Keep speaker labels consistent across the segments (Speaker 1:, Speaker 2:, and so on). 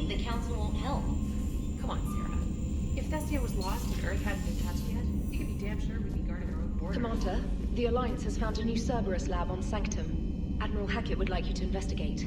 Speaker 1: The council won't help.
Speaker 2: Come on, Sarah. If Thestia was lost and Earth hadn't been touched yet, you can be damn sure we'd be guarding our own borders.
Speaker 3: Commander, the Alliance has found a new Cerberus lab on Sanctum. Admiral Hackett would like you to investigate.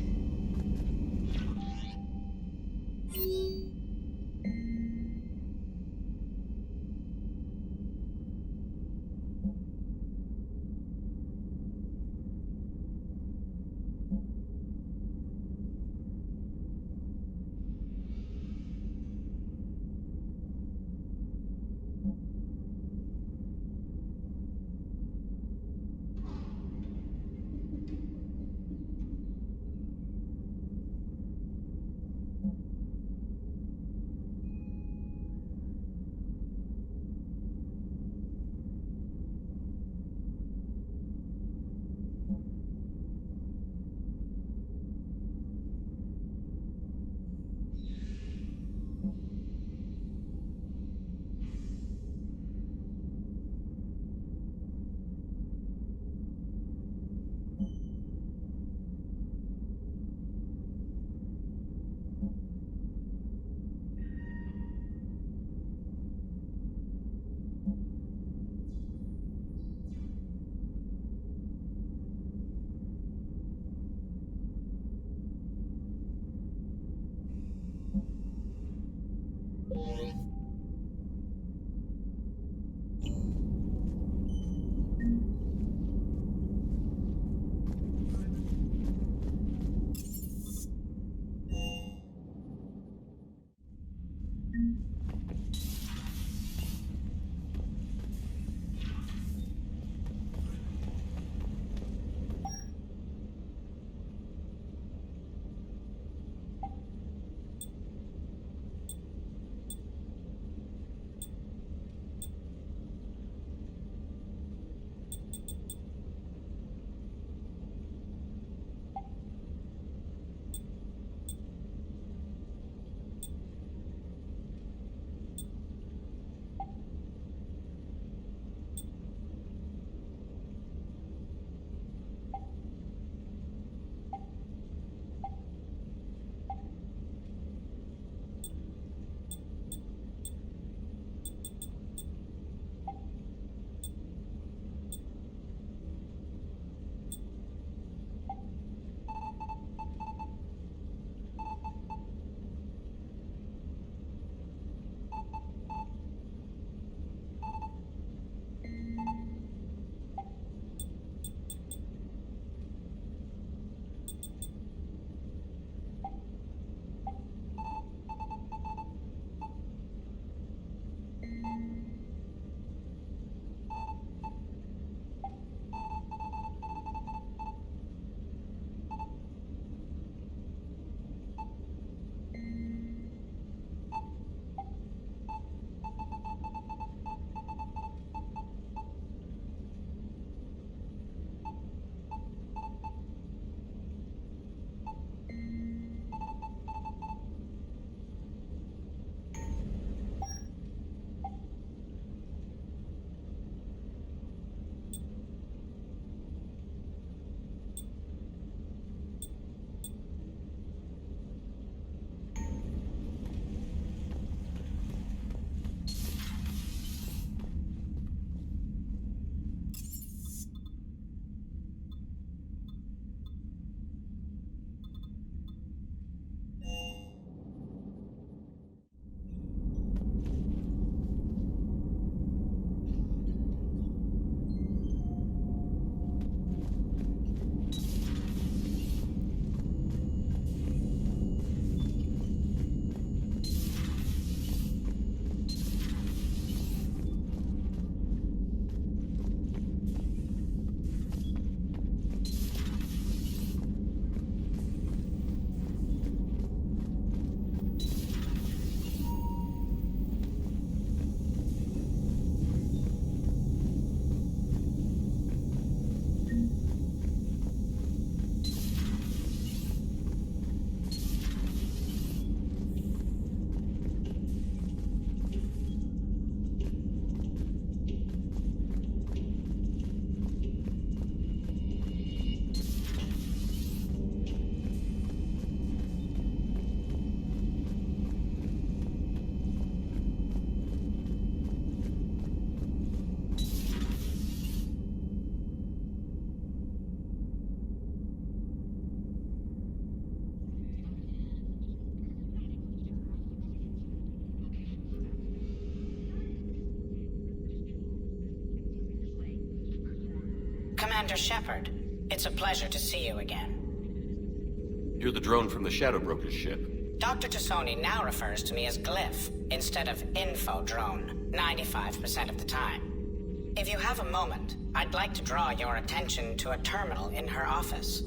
Speaker 4: Commander Shepard. It's a pleasure to see you again.
Speaker 5: You're the drone from the Shadow Broker's ship.
Speaker 4: Dr. Tassoni now refers to me as Glyph instead of Info Drone, 95% of the time. If you have a moment, I'd like to draw your attention to a terminal in her office.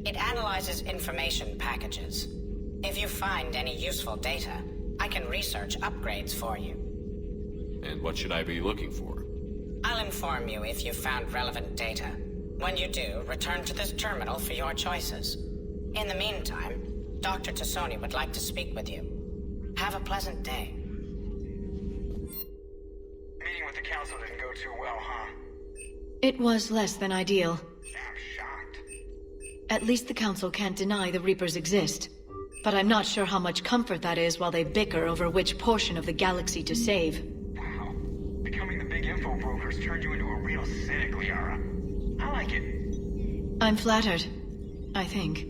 Speaker 4: It analyzes information packages. If you find any useful data, I can research upgrades for you.
Speaker 5: And what should I be looking for?
Speaker 4: I'll inform you if you've found relevant data. When you do, return to this terminal for your choices. In the meantime, Dr. Tassoni would like to speak with you. Have a pleasant day.
Speaker 6: Meeting with the council didn't go too well, huh?
Speaker 3: It was less than ideal.
Speaker 6: I'm shocked.
Speaker 3: At least the council can't deny the Reapers exist. But I'm not sure how much comfort that is while they bicker over which portion of the galaxy to save.
Speaker 6: Wow. Becoming the big info brokers turned you into a real cynic, Liara. I like it.
Speaker 3: I'm flattered. I think.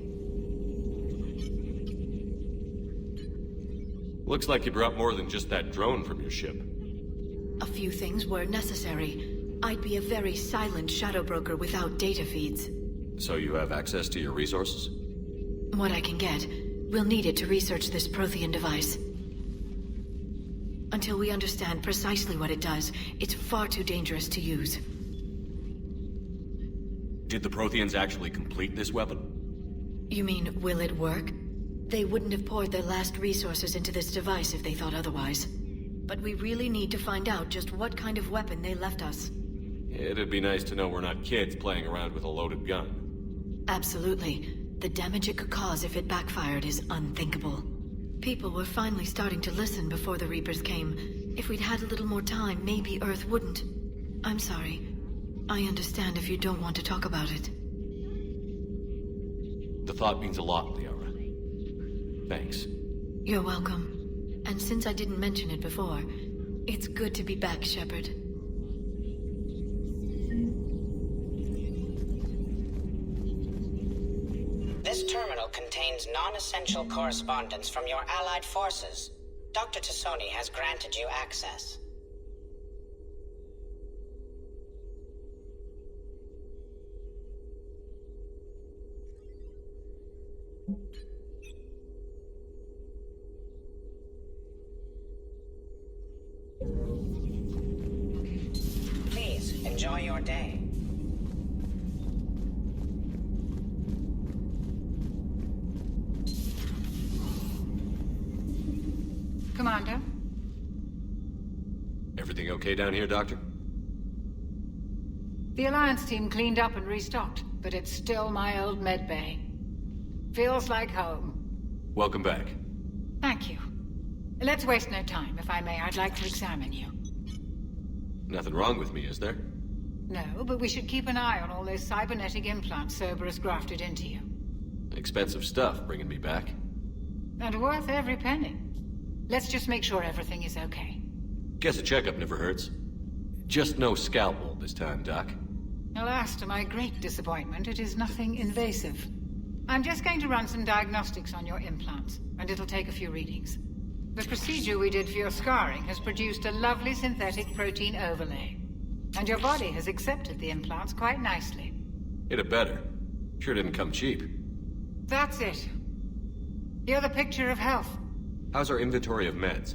Speaker 5: Looks like you brought more than just that drone from your ship.
Speaker 3: A few things were necessary. I'd be a very silent shadow broker without data feeds.
Speaker 5: So you have access to your resources?
Speaker 3: What I can get. We'll need it to research this Prothean device. Until we understand precisely what it does, it's far too dangerous to use.
Speaker 5: Did the Protheans actually complete this weapon?
Speaker 3: You mean, will it work? They wouldn't have poured their last resources into this device if they thought otherwise. But we really need to find out just what kind of weapon they left us.
Speaker 5: It'd be nice to know we're not kids playing around with a loaded gun.
Speaker 3: Absolutely. The damage it could cause if it backfired is unthinkable. People were finally starting to listen before the Reapers came. If we'd had a little more time, maybe Earth wouldn't. I'm sorry. I understand if you don't want to talk about it.
Speaker 5: The thought means a lot, Liara. Thanks.
Speaker 3: You're welcome. And since I didn't mention it before, it's good to be back, Shepard.
Speaker 4: This terminal contains non-essential correspondence from your allied forces. Dr. Tassoni has granted you access. Please, enjoy your day.
Speaker 2: Commander?
Speaker 5: Everything okay down here, Doctor?
Speaker 7: The Alliance team cleaned up and restocked, but it's still my old medbay. Feels like home.
Speaker 5: Welcome back.
Speaker 7: Thank you. Let's waste no time. If I may, I'd like to examine you.
Speaker 5: Nothing wrong with me, is there?
Speaker 7: No, but we should keep an eye on all those cybernetic implants Cerberus grafted into you.
Speaker 5: Expensive stuff bringing me back.
Speaker 7: And worth every penny. Let's just make sure everything is okay.
Speaker 5: Guess a checkup never hurts. Just no scalpel this time, Doc.
Speaker 7: Alas, to my great disappointment, it is nothing invasive. I'm just going to run some diagnostics on your implants, and it'll take a few readings. The procedure we did for your scarring has produced a lovely synthetic protein overlay. And your body has accepted the implants quite nicely.
Speaker 5: Hit it better. Sure didn't come cheap.
Speaker 7: That's it. You're the picture of health.
Speaker 5: How's our inventory of meds?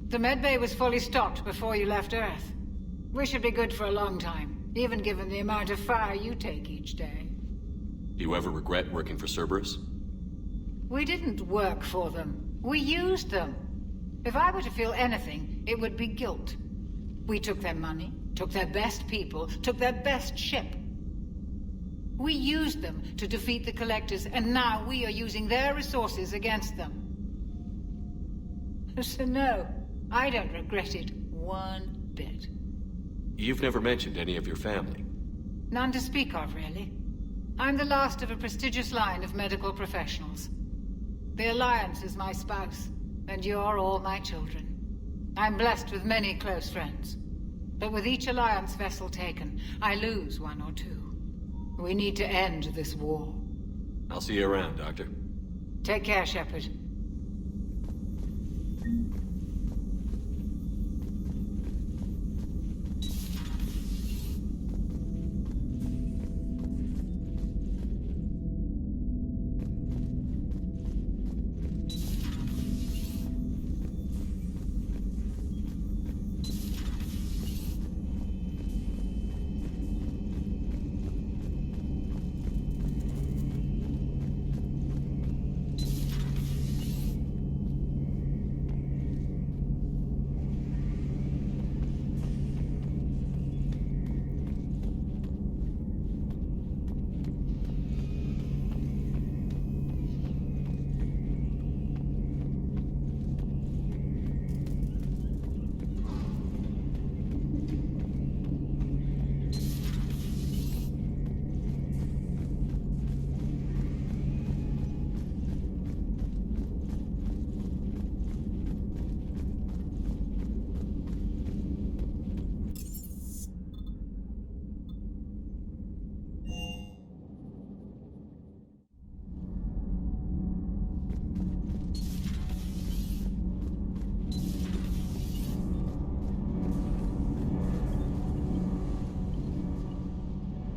Speaker 7: The medbay was fully stocked before you left Earth. We should be good for a long time, even given the amount of fire you take each day.
Speaker 5: Do you ever regret working for Cerberus?
Speaker 7: We didn't work for them. We used them. If I were to feel anything, it would be guilt. We took their money, took their best people, took their best ship. We used them to defeat the Collectors, and now we are using their resources against them. So no, I don't regret it one bit.
Speaker 5: You've never mentioned any of your family.
Speaker 7: None to speak of, really. I'm the last of a prestigious line of medical professionals. The Alliance is my spouse, and you're all my children. I'm blessed with many close friends. But with each Alliance vessel taken, I lose one or two. We need to end this war.
Speaker 5: I'll see you around, Doctor.
Speaker 7: Take care, Shepard.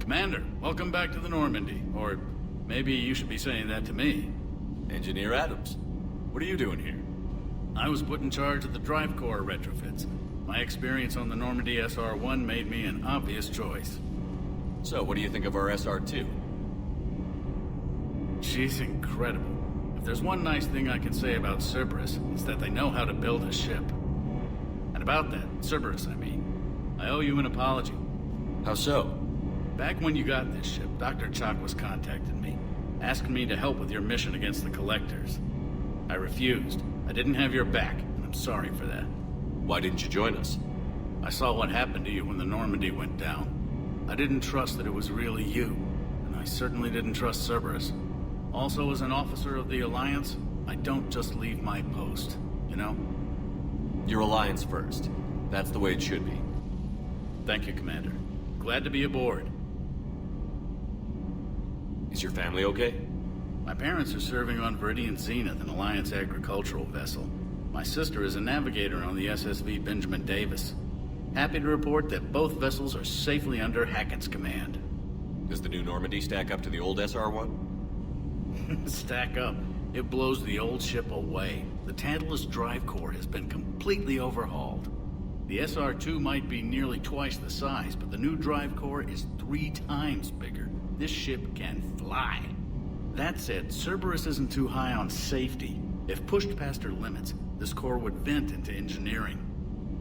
Speaker 8: Commander, welcome back to the Normandy. Or maybe you should be saying that to me.
Speaker 5: Engineer Adams, what are you doing here?
Speaker 8: I was put in charge of the drive core retrofits. My experience on the Normandy SR-1 made me an obvious choice.
Speaker 5: So, what do you think of our SR-2?
Speaker 8: She's incredible. If there's one nice thing I can say about Cerberus, it's that they know how to build a ship. And about that, Cerberus, I mean, I owe you an apology.
Speaker 5: How so?
Speaker 8: Back when you got this ship, Dr. Chalk was contacting me, asking me to help with your mission against the Collectors. I refused. I didn't have your back, and I'm sorry for that.
Speaker 5: Why didn't you join us?
Speaker 8: I saw what happened to you when the Normandy went down. I didn't trust that it was really you, and I certainly didn't trust Cerberus. Also, as an officer of the Alliance, I don't just leave my post, you know?
Speaker 5: Your Alliance first. That's the way it should be.
Speaker 8: Thank you, Commander. Glad to be aboard.
Speaker 5: Is your family okay?
Speaker 8: My parents are serving on Viridian Zenith, an Alliance agricultural vessel. My sister is a navigator on the SSV Benjamin Davis. Happy to report that both vessels are safely under Hackett's command.
Speaker 5: Does the new Normandy stack up to the old SR-1?
Speaker 8: Stack up. It blows the old ship away. The Tantalus drive core has been completely overhauled. The SR-2 might be nearly twice the size, but the new drive core is 3 times bigger. This ship can fly. That said, Cerberus isn't too high on safety. If pushed past her limits, this core would vent into engineering.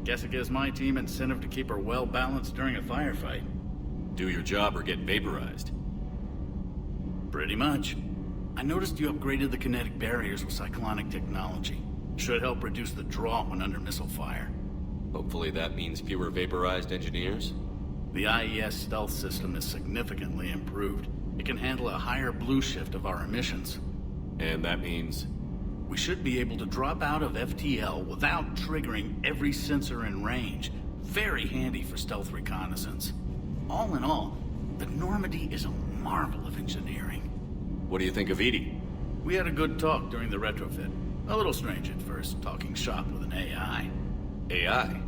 Speaker 8: Guess it gives my team incentive to keep her well-balanced during a firefight.
Speaker 5: Do your job or get vaporized.
Speaker 8: Pretty much. I noticed you upgraded the kinetic barriers with cyclonic technology. Should help reduce the draw when under missile fire.
Speaker 5: Hopefully that means fewer vaporized engineers?
Speaker 8: The IES stealth system is significantly improved. It can handle a higher blue shift of our emissions.
Speaker 5: And that means?
Speaker 8: We should be able to drop out of FTL without triggering every sensor in range. Very handy for stealth reconnaissance. All in all, the Normandy is a marvel of engineering.
Speaker 5: What do you think of Edie?
Speaker 8: We had a good talk during the retrofit. A little strange at first, talking shop with an AI.
Speaker 5: AI?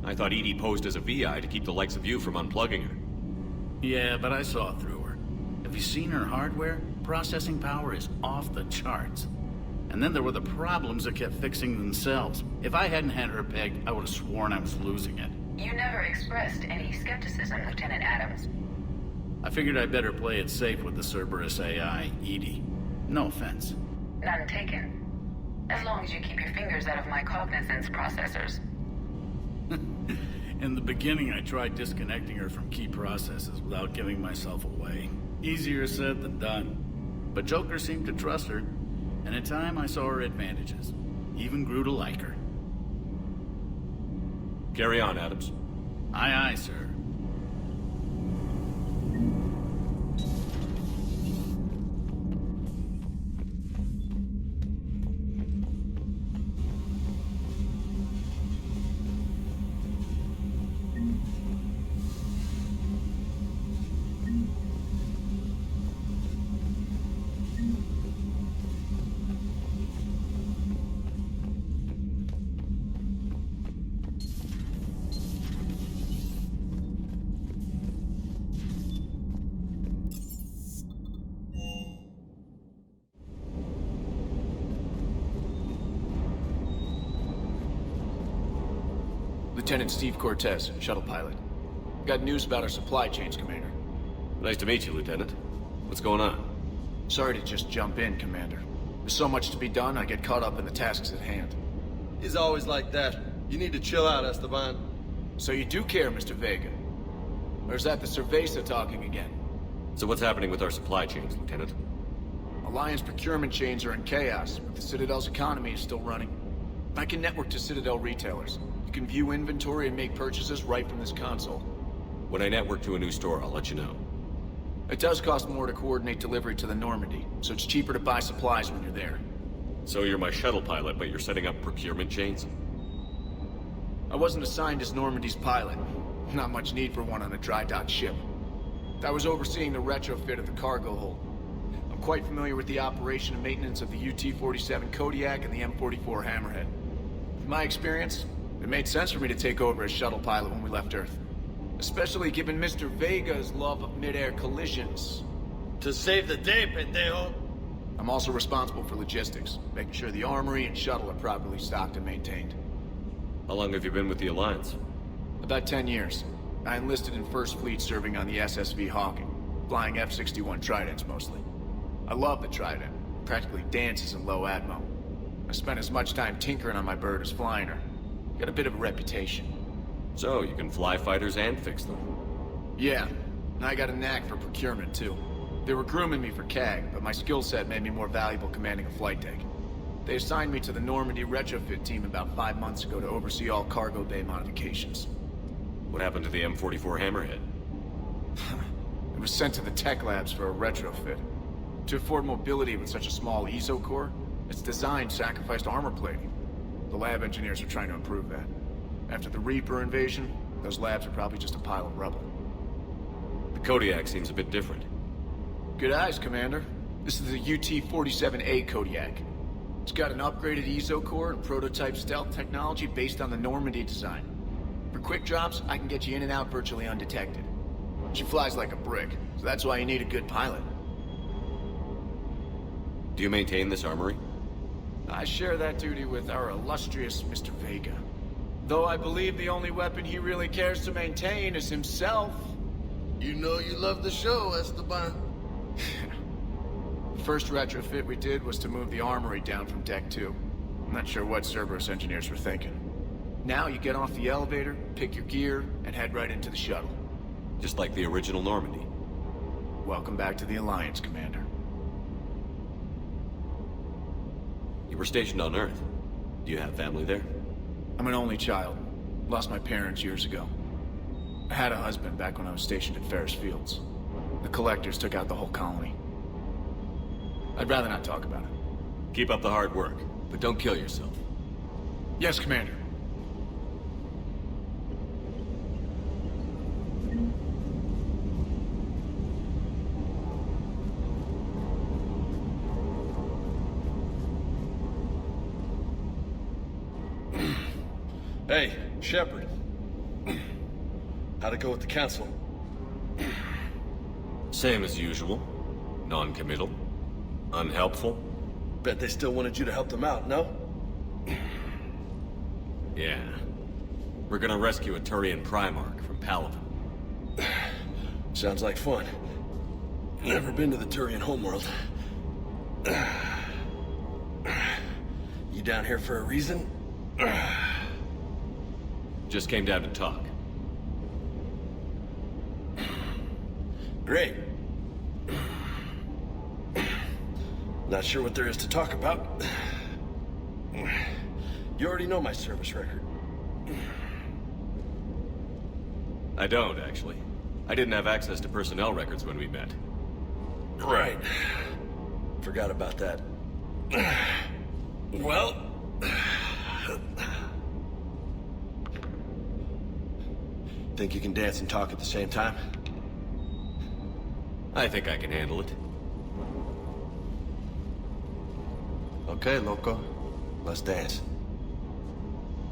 Speaker 5: I thought Edie posed as a VI to keep the likes of you from unplugging her.
Speaker 8: Yeah, but I saw through her. Have you seen her hardware? Processing power is off the charts. And then there were the problems that kept fixing themselves. If I hadn't had her pegged, I would have sworn I was losing it.
Speaker 9: You never expressed any skepticism, Lieutenant Adams.
Speaker 8: I figured I'd better play it safe with the Cerberus AI, Edie. No offense.
Speaker 9: None taken. As long as you keep your fingers out of my cognizance processors.
Speaker 8: In the beginning, I tried disconnecting her from key processes without giving myself away. Easier said than done. But Joker seemed to trust her, and in time I saw her advantages. Even grew to like her.
Speaker 5: Carry on, Adams.
Speaker 8: Aye, aye, sir.
Speaker 10: Lieutenant Steve Cortez, shuttle pilot. Got news about our supply chains, Commander.
Speaker 5: Nice to meet you, Lieutenant. What's going on?
Speaker 10: Sorry to just jump in, Commander. There's so much to be done, I get caught up in the tasks at hand.
Speaker 11: He's always like that. You need to chill out, Esteban.
Speaker 10: So you do care, Mr. Vega? Or is that the Cerveza talking again?
Speaker 5: So what's happening with our supply chains, Lieutenant?
Speaker 10: Alliance procurement chains are in chaos, but the Citadel's economy is still running. I can network to Citadel retailers. You can view inventory and make purchases right from this console.
Speaker 5: When I network to a new store, I'll let you know.
Speaker 10: It does cost more to coordinate delivery to the Normandy, so it's cheaper to buy supplies when you're there.
Speaker 5: So you're my shuttle pilot, but you're setting up procurement chains?
Speaker 10: I wasn't assigned as Normandy's pilot. Not much need for one on a dry dock ship. I was overseeing the retrofit of the cargo hold. I'm quite familiar with the operation and maintenance of the UT-47 Kodiak and the M44 Hammerhead. With my experience, it made sense for me to take over as shuttle pilot when we left Earth. Especially given Mr. Vega's love of mid-air collisions.
Speaker 11: To save the day, pendejo.
Speaker 10: I'm also responsible for logistics, making sure the armory and shuttle are properly stocked and maintained.
Speaker 5: How long have you been with the Alliance?
Speaker 10: About 10 years. I enlisted in First Fleet serving on the SSV Hawking, flying F-61 Tridents mostly. I love the Trident. Practically dances in low atmo. I spent as much time tinkering on my bird as flying her. Got a bit of a reputation.
Speaker 5: So, you can fly fighters and fix them.
Speaker 10: Yeah, and I got a knack for procurement too. They were grooming me for CAG, but my skill set made me more valuable commanding a flight deck. They assigned me to the Normandy retrofit team about 5 months ago to oversee all cargo bay modifications.
Speaker 5: What happened to the M44 Hammerhead?
Speaker 10: It was sent to the tech labs for a retrofit. To afford mobility with such a small ESO core, its design sacrificed armor plating. The lab engineers are trying to improve that. After the Reaper invasion, those labs are probably just a pile of rubble.
Speaker 5: The Kodiak seems a bit different.
Speaker 10: Good eyes, Commander. This is the UT-47A Kodiak. It's got an upgraded ESO core and prototype stealth technology based on the Normandy design. For quick drops, I can get you in and out virtually undetected. She flies like a brick, so that's why you need a good pilot.
Speaker 5: Do you maintain this armory?
Speaker 10: I share that duty with our illustrious Mr. Vega. Though I believe the only weapon he really cares to maintain is himself.
Speaker 11: You know you love the show, Esteban.
Speaker 10: First retrofit we did was to move the armory down from Deck 2. I'm not sure what Cerberus engineers were thinking. Now you get off the elevator, pick your gear, and head right into the shuttle.
Speaker 5: Just like the original Normandy.
Speaker 10: Welcome back to the Alliance, Commander.
Speaker 5: You were stationed on Earth. Do you have family there?
Speaker 10: I'm an only child. Lost my parents years ago. I had a husband back when I was stationed at Ferris Fields. The Collectors took out the whole colony. I'd rather not talk about it.
Speaker 5: Keep up the hard work, but don't kill yourself.
Speaker 10: Yes, Commander.
Speaker 11: Hey, Shepard. How'd it go with the Council?
Speaker 5: Same as usual. Non-committal. Unhelpful.
Speaker 11: Bet they still wanted you to help them out, no?
Speaker 5: Yeah. We're gonna rescue a Turian Primarch from Palaven.
Speaker 11: Sounds like fun. Never been to the Turian homeworld. You down here for a reason?
Speaker 5: Just came down to talk.
Speaker 11: Great. Not sure what there is to talk about. You already know my service record.
Speaker 5: I don't, actually. I didn't have access to personnel records when we met.
Speaker 11: Right. Forgot about that. Well... Think you can dance and talk at the same time?
Speaker 5: I think I can handle it.
Speaker 11: Okay, loco. Let's dance.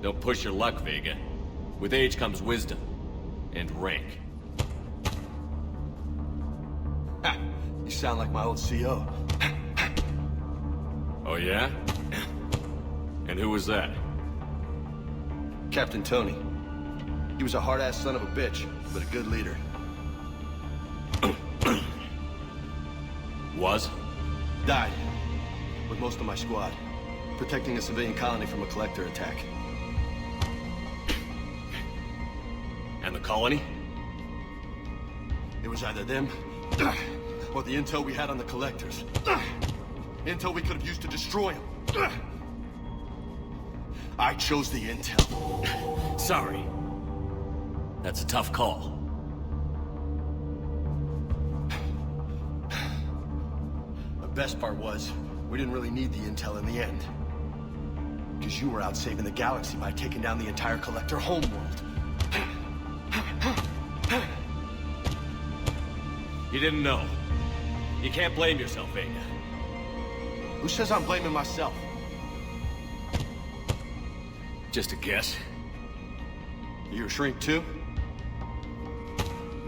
Speaker 5: Don't push your luck, Vega. With age comes wisdom. And rank.
Speaker 11: Ha! You sound like my old CO.
Speaker 5: Oh yeah? And who was that?
Speaker 11: Captain Tony. He was a hard-ass son of a bitch, but a good leader.
Speaker 5: Was?
Speaker 11: Died. With most of my squad. Protecting a civilian colony from a collector attack.
Speaker 5: And the colony?
Speaker 11: It was either them, or the intel we had on the collectors. Intel we could have used to destroy them. I chose the intel.
Speaker 5: Sorry. That's a tough call.
Speaker 11: The best part was, we didn't really need the intel in the end. Because you were out saving the galaxy by taking down the entire collector homeworld.
Speaker 5: You didn't know. You can't blame yourself, Vega.
Speaker 11: Who says I'm blaming myself?
Speaker 5: Just a guess.
Speaker 11: You a shrink too?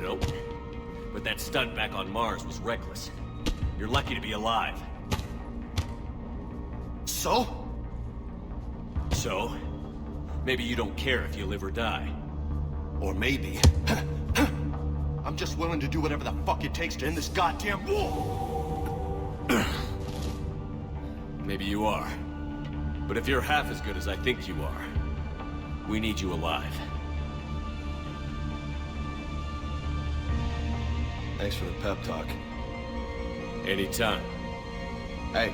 Speaker 5: Nope. But that stunt back on Mars was reckless. You're lucky to be alive.
Speaker 11: So?
Speaker 5: So? Maybe you don't care if you live or die.
Speaker 11: Or maybe... I'm just willing to do whatever the fuck it takes to end this goddamn war!
Speaker 5: Maybe you are. But if you're half as good as I think you are, we need you alive.
Speaker 11: Thanks for the pep talk.
Speaker 5: Anytime.
Speaker 11: Hey,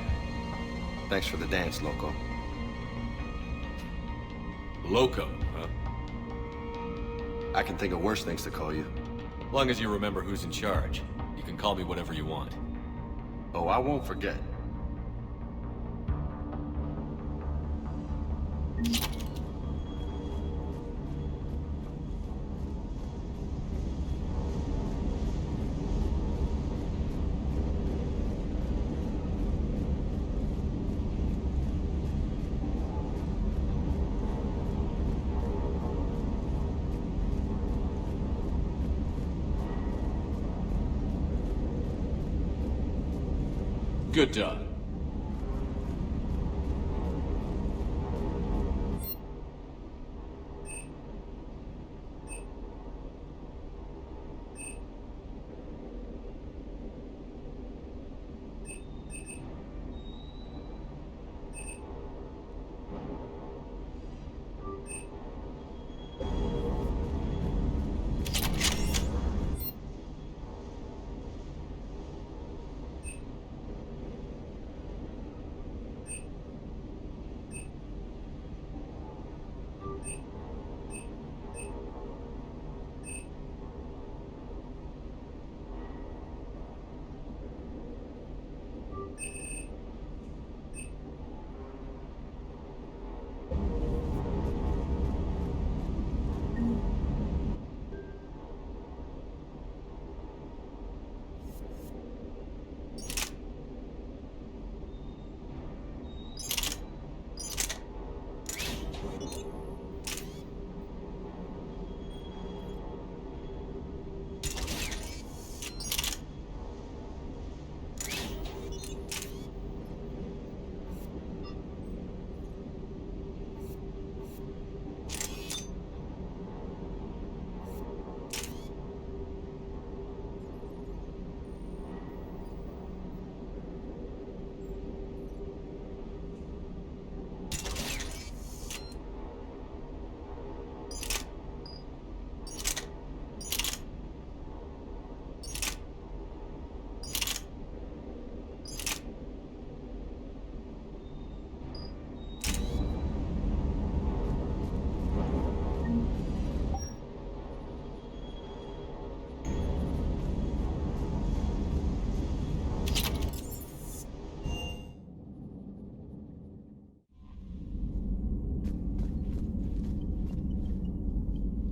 Speaker 11: thanks for the dance, Loco.
Speaker 5: Loco, huh?
Speaker 11: I can think of worse things to call you.
Speaker 5: Long as you remember who's in charge, you can call me whatever you want.
Speaker 11: Oh, I won't forget.
Speaker 5: Good job.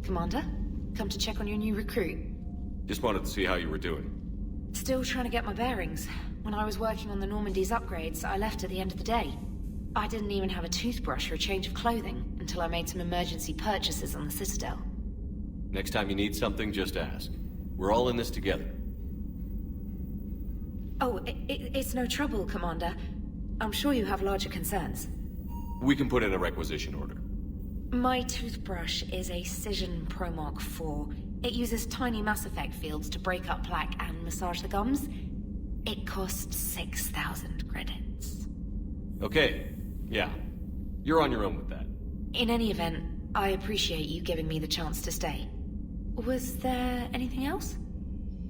Speaker 2: Commander, come to check on your new recruit.
Speaker 5: Just wanted to see how you were doing.
Speaker 2: Still trying to get my bearings. When I was working on the Normandy's upgrades, I left at the end of the day. I didn't even have a toothbrush or a change of clothing until I made some emergency purchases on the Citadel.
Speaker 5: Next time you need something, just ask. We're all in this together.
Speaker 2: Oh, it's no trouble, Commander. I'm sure you have larger concerns.
Speaker 5: We can put in a requisition order.
Speaker 2: My toothbrush is a Cision Pro Mark IV. It uses tiny Mass Effect fields to break up plaque and massage the gums. It costs 6,000 credits.
Speaker 5: Okay, yeah. You're on your own with that.
Speaker 2: In any event, I appreciate you giving me the chance to stay. Was there anything else?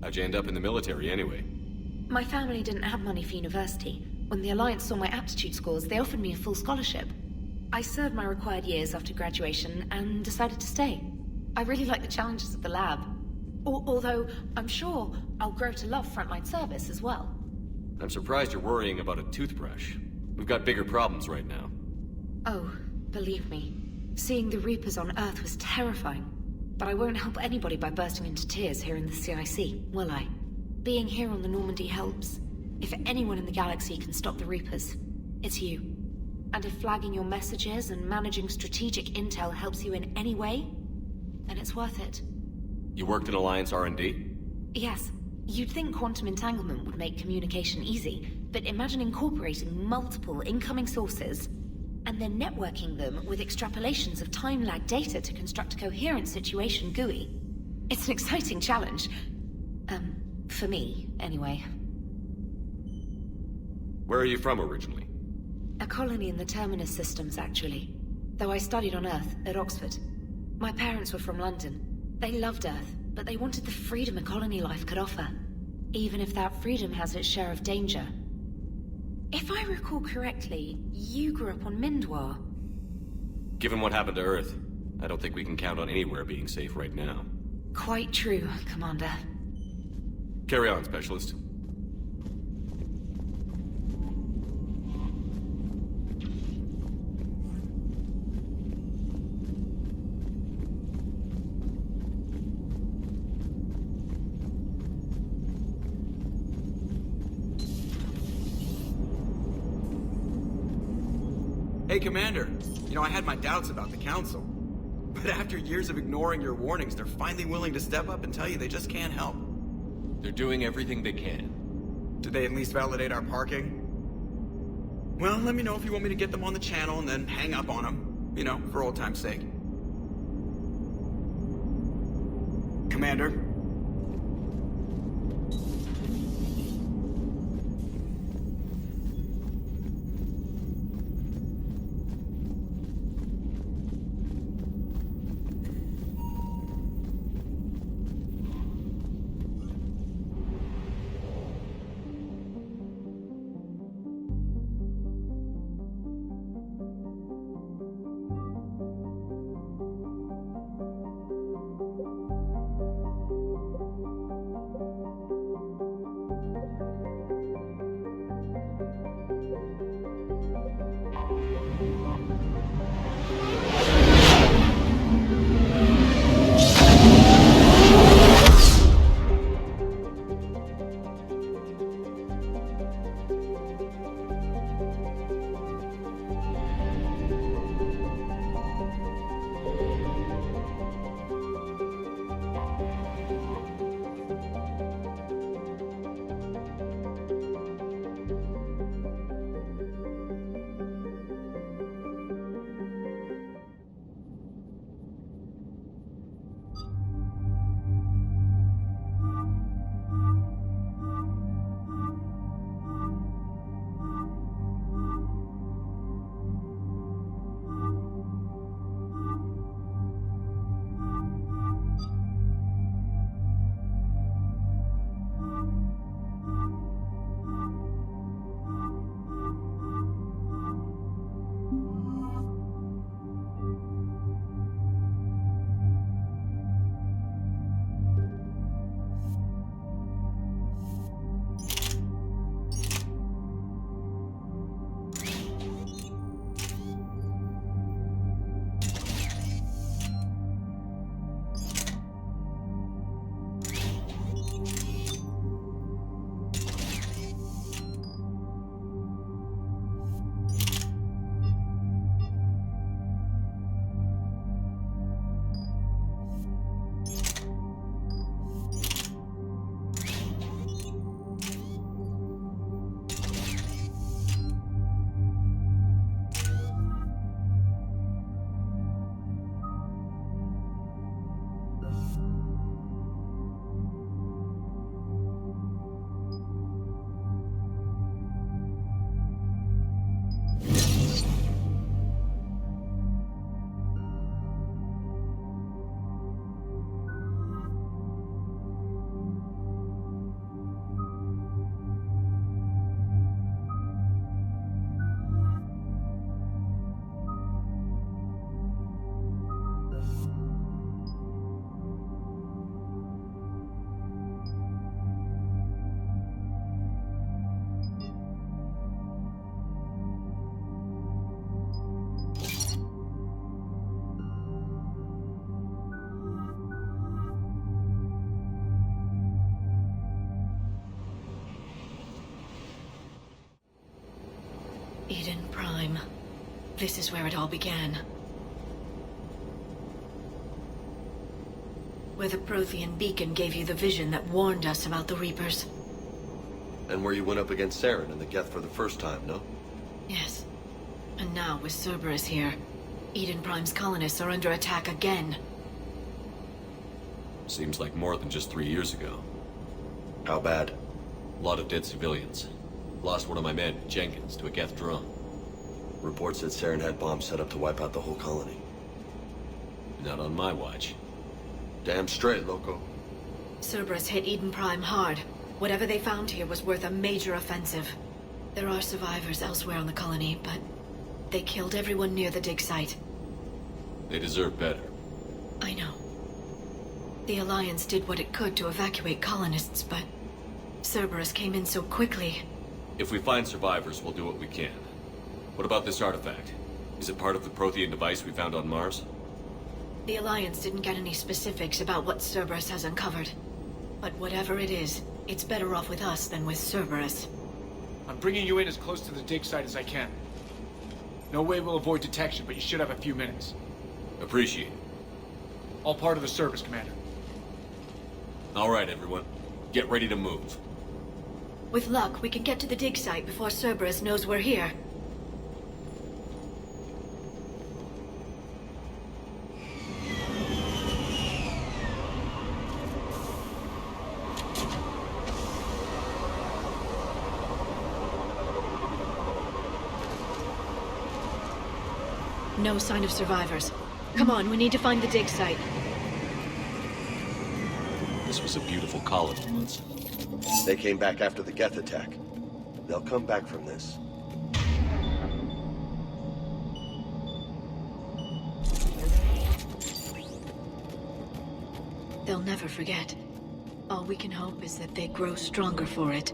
Speaker 5: How'd you end up in the military anyway?
Speaker 2: My family didn't have money for university. When the Alliance saw my aptitude scores, they offered me a full scholarship. I served my required years after graduation and decided to stay. I really like the challenges of the lab. Although, I'm sure I'll grow to love frontline service as well.
Speaker 5: I'm surprised you're worrying about a toothbrush. We've got bigger problems right now.
Speaker 2: Oh, believe me. Seeing the Reapers on Earth was terrifying. But I won't help anybody by bursting into tears here in the CIC, will I? Being here on the Normandy helps. If anyone in the galaxy can stop the Reapers, it's you. And if flagging your messages and managing strategic intel helps you in any way, then it's worth it.
Speaker 5: You worked in Alliance R&D?
Speaker 2: Yes. You'd think quantum entanglement would make communication easy, but imagine incorporating multiple incoming sources and then networking them with extrapolations of time-lag data to construct a coherent situation GUI. It's an exciting challenge. For me, anyway.
Speaker 5: Where are you from originally?
Speaker 2: A colony in the Terminus systems, actually. Though I studied on Earth, at Oxford. My parents were from London. They loved Earth, but they wanted the freedom a colony life could offer. Even if that freedom has its share of danger. If I recall correctly, you grew up on Mindwar.
Speaker 5: Given what happened to Earth, I don't think we can count on anywhere being safe right now.
Speaker 2: Quite true, Commander.
Speaker 5: Carry on, Specialist.
Speaker 10: Hey, Commander. You know, I had my doubts about the Council. But after years of ignoring your warnings, they're finally willing to step up and tell you they just can't help.
Speaker 5: They're doing everything they can.
Speaker 10: Did they at least validate our parking? Well, let me know if you want me to get them on the channel and then hang up on them. You know, for old time's sake. Commander?
Speaker 3: Eden Prime. This is where it all began. Where the Prothean beacon gave you the vision that warned us about the Reapers.
Speaker 11: And where you went up against Saren and the Geth for the first time, no?
Speaker 3: Yes. And now, with Cerberus here, Eden Prime's colonists are under attack again.
Speaker 5: Seems like more than just 3 years ago.
Speaker 11: How bad?
Speaker 5: A lot of dead civilians. Lost one of my men, Jenkins, to a Geth drone.
Speaker 11: Reports said Saren had bombs set up to wipe out the whole colony.
Speaker 5: Not on my watch.
Speaker 11: Damn straight, Loco.
Speaker 3: Cerberus hit Eden Prime hard. Whatever they found here was worth a major offensive. There are survivors elsewhere on the colony, but they killed everyone near the dig site.
Speaker 5: They deserve better.
Speaker 3: I know. The Alliance did what it could to evacuate colonists, but Cerberus came in so quickly.
Speaker 5: If we find survivors, we'll do what we can. What about this artifact? Is it part of the Prothean device we found on Mars?
Speaker 3: The Alliance didn't get any specifics about what Cerberus has uncovered. But whatever it is, it's better off with us than with Cerberus.
Speaker 10: I'm bringing you in as close to the dig site as I can. No way we'll avoid detection, but you should have a few minutes.
Speaker 5: Appreciate it.
Speaker 10: All part of the service, Commander.
Speaker 5: All right, everyone. Get ready to move.
Speaker 3: With luck, we can get to the dig site before Cerberus knows we're here. No sign of survivors. Come on, we need to find the dig site.
Speaker 5: This was a beautiful colony once.
Speaker 11: They came back after the Geth attack. They'll come back from this.
Speaker 3: They'll never forget. All we can hope is that they grow stronger for it.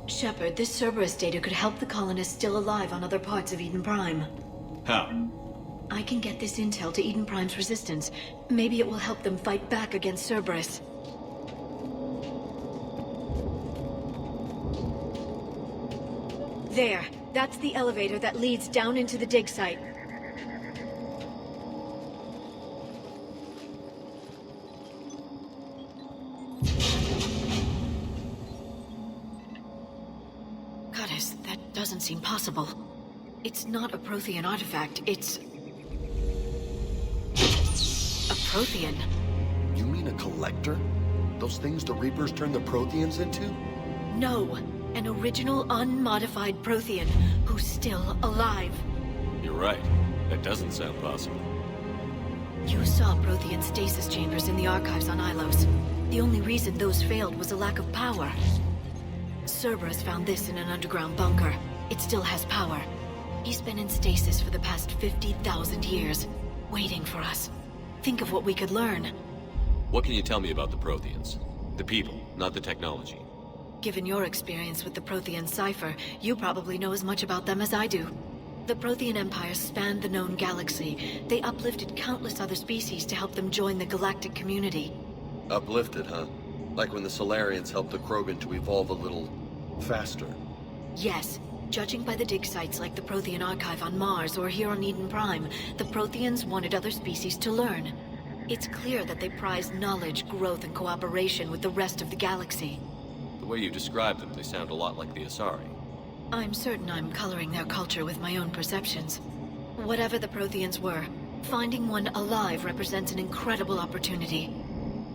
Speaker 3: Shepard, this Cerberus data could help the colonists still alive on other parts of Eden Prime.
Speaker 5: How?
Speaker 3: I can get this intel to Eden Prime's resistance. Maybe it will help them fight back against Cerberus. There. That's the elevator that leads down into the dig site. Goddess, that doesn't seem possible. It's not a Prothean artifact, it's... a Prothean.
Speaker 11: You mean a collector? Those things the Reapers turned the Protheans into?
Speaker 3: No, an original unmodified Prothean who's still alive.
Speaker 5: You're right. That doesn't sound possible.
Speaker 3: You saw Prothean stasis chambers in the archives on Ilos. The only reason those failed was a lack of power. Cerberus found this in an underground bunker. It still has power. He's been in stasis for the past 50,000 years, waiting for us. Think of what we could learn.
Speaker 5: What can you tell me about the Protheans? The people, not the technology.
Speaker 3: Given your experience with the Prothean cipher, you probably know as much about them as I do. The Prothean Empire spanned the known galaxy. They uplifted countless other species to help them join the galactic community.
Speaker 11: Uplifted, huh? Like when the Solarians helped the Krogan to evolve a little... faster.
Speaker 3: Yes. Judging by the dig sites like the Prothean Archive on Mars or here on Eden Prime, the Protheans wanted other species to learn. It's clear that they prize knowledge, growth, and cooperation with the rest of the galaxy.
Speaker 5: The way you describe them, they sound a lot like the Asari.
Speaker 3: I'm certain I'm coloring their culture with my own perceptions. Whatever the Protheans were, finding one alive represents an incredible opportunity.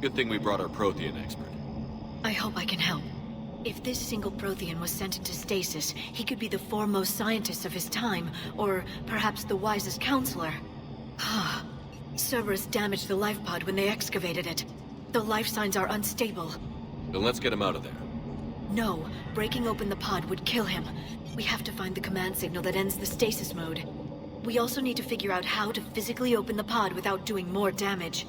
Speaker 5: Good thing we brought our Prothean expert.
Speaker 3: I hope I can help. If this single Prothean was sent into stasis, he could be the foremost scientist of his time, or perhaps the wisest counselor. Cerberus damaged the life pod when they excavated it. The life signs are unstable.
Speaker 5: Then let's get him out of there.
Speaker 3: No, breaking open the pod would kill him. We have to find the command signal that ends the stasis mode. We also need to figure out how to physically open the pod without doing more damage.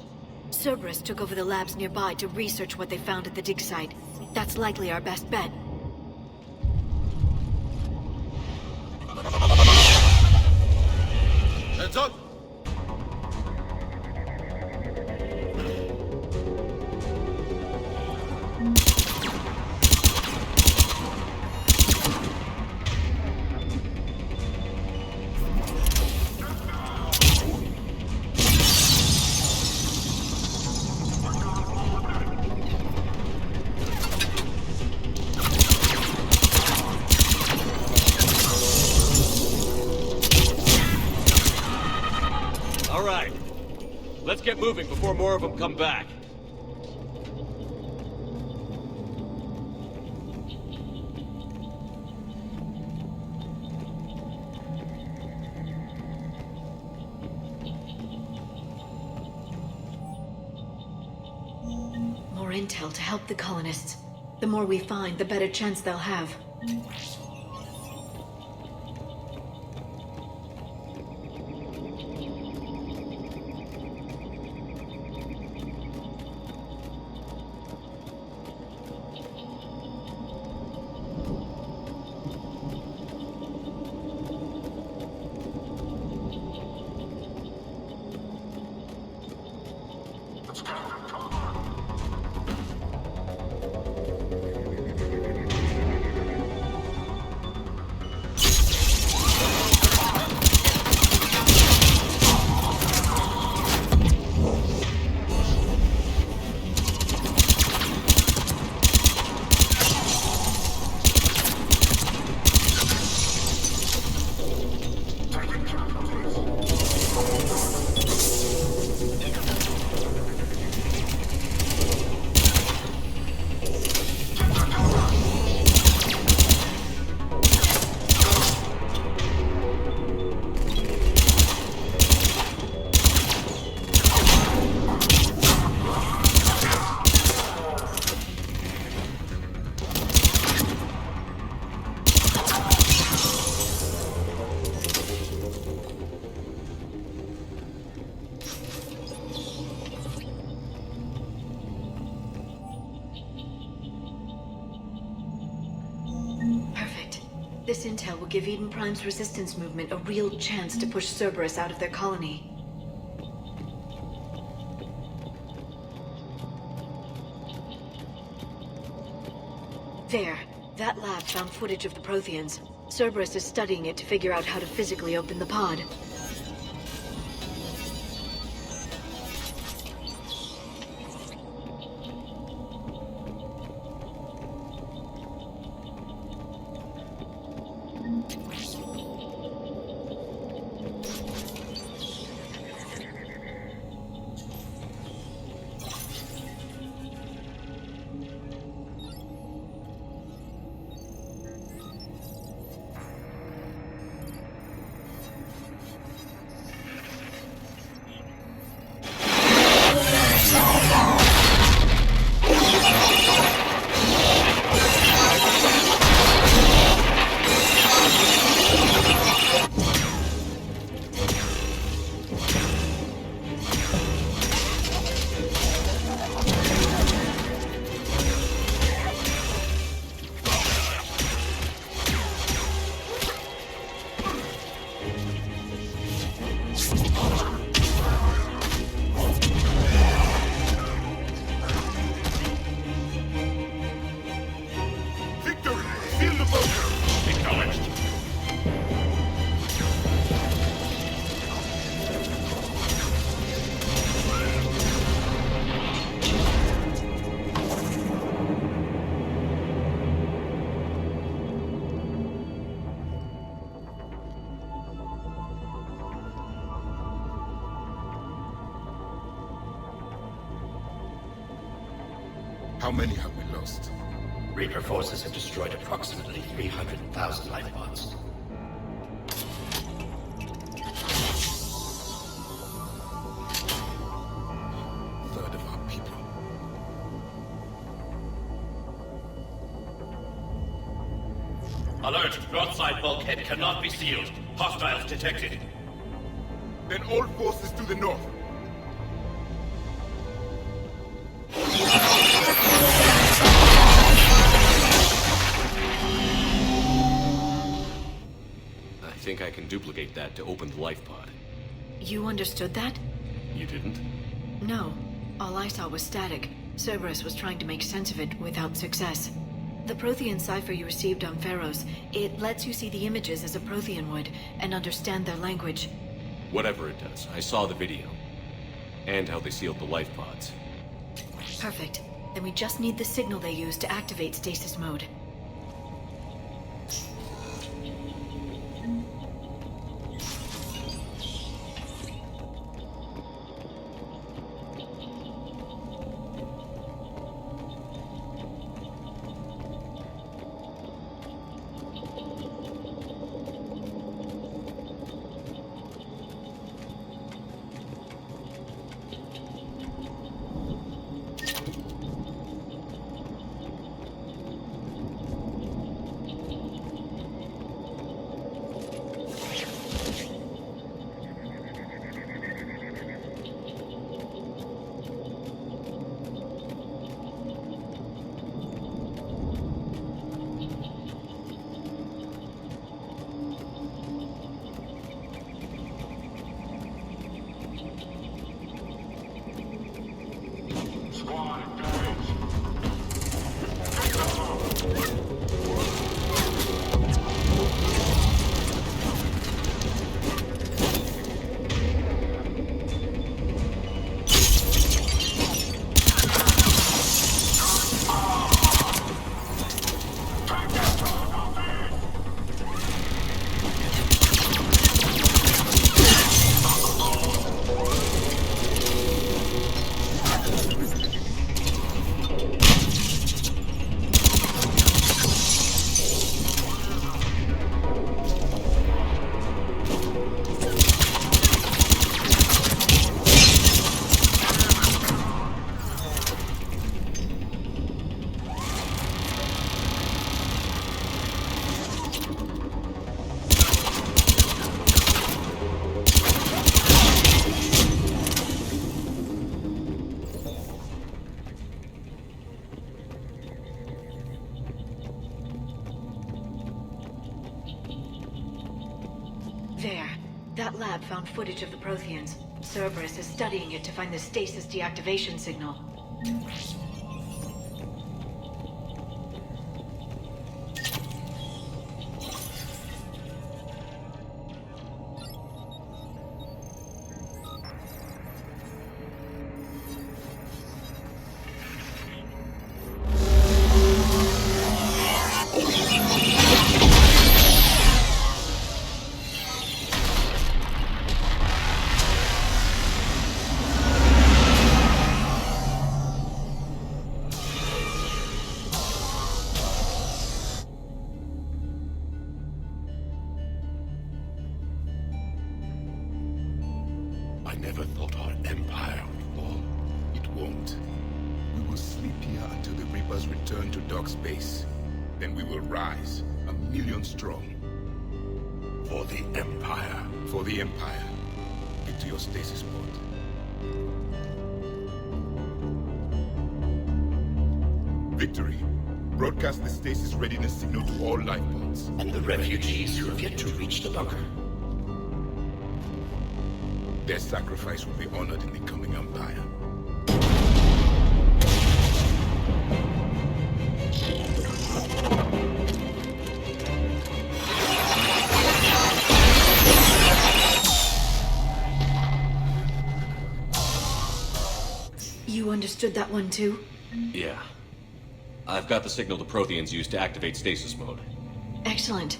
Speaker 3: Cerberus took over the labs nearby to research what they found at the dig site. That's likely our best bet.
Speaker 11: Heads up!
Speaker 5: All right. Let's get moving before more of them come back.
Speaker 3: More intel to help the colonists. The more we find, the better chance they'll have. This intel will give Eden Prime's resistance movement a real chance to push Cerberus out of their colony. There. That lab found footage of the Protheans. Cerberus is studying it to figure out how to physically open the pod.
Speaker 12: How many have we lost?
Speaker 13: Reaper forces have destroyed approximately 300,000 life pods.
Speaker 12: Third of our people.
Speaker 13: Alert! Broadside bulkhead cannot be sealed. Hostiles detected.
Speaker 12: Then all forces to the north.
Speaker 11: I
Speaker 5: think I can duplicate that to open the life pod.
Speaker 3: You understood that?
Speaker 5: You didn't?
Speaker 3: No. All I saw was static. Cerberus was trying to make sense of it without success. The Prothean cipher you received on Pharos, it lets you see the images as a Prothean would, and understand their language.
Speaker 5: Whatever it does, I saw the video. And how they sealed the life pods.
Speaker 3: Perfect. Then we just need the signal they used to activate stasis mode. There. That lab found footage of the Protheans. Cerberus is studying it to find the stasis deactivation signal.
Speaker 12: I never thought our empire would fall. It won't. We will sleep here until the Reapers return to dark space. Then we will rise, 1,000,000 strong. For the Empire. For the Empire. Get to your stasis pod. Victory. Broadcast the stasis readiness signal to all life pods.
Speaker 13: And the refugees who have yet to reach the bunker.
Speaker 12: Their sacrifice will be honored in the coming Empire.
Speaker 3: You understood that one too?
Speaker 5: Yeah. I've got the signal the Protheans used to activate stasis mode.
Speaker 3: Excellent.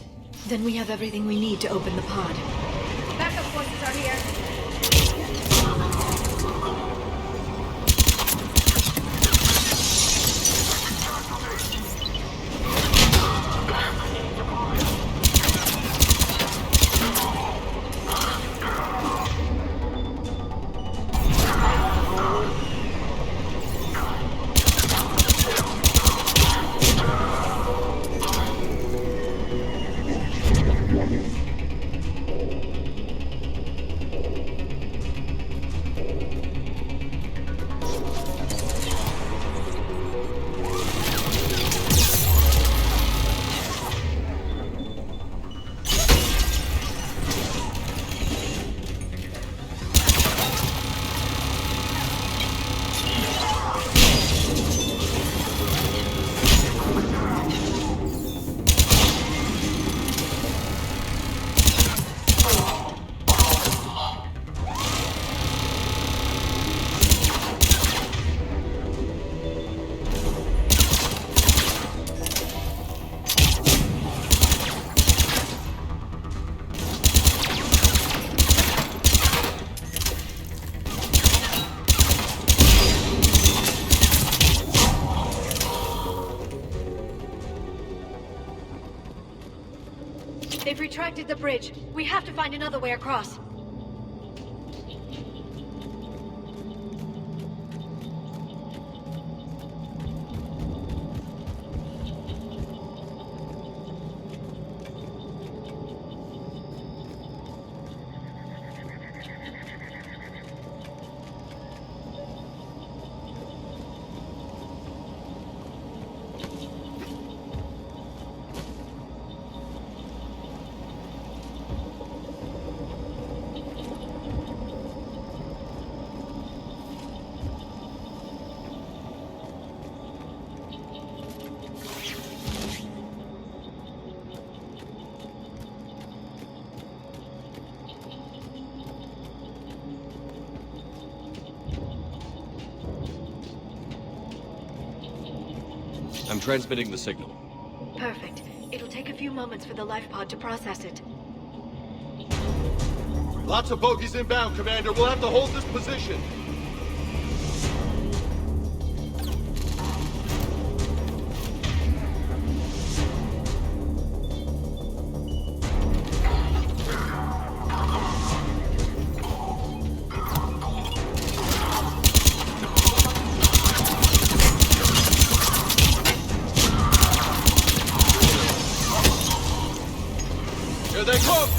Speaker 3: Then we have everything we need to open the pod.
Speaker 1: Backup forces are here.
Speaker 3: retracted the bridge. We have to find another way across.
Speaker 5: I'm transmitting the signal.
Speaker 3: Perfect. It'll take a few moments for the life pod to process it.
Speaker 11: Lots of bogies inbound, Commander. We'll have to hold this position. Here they come!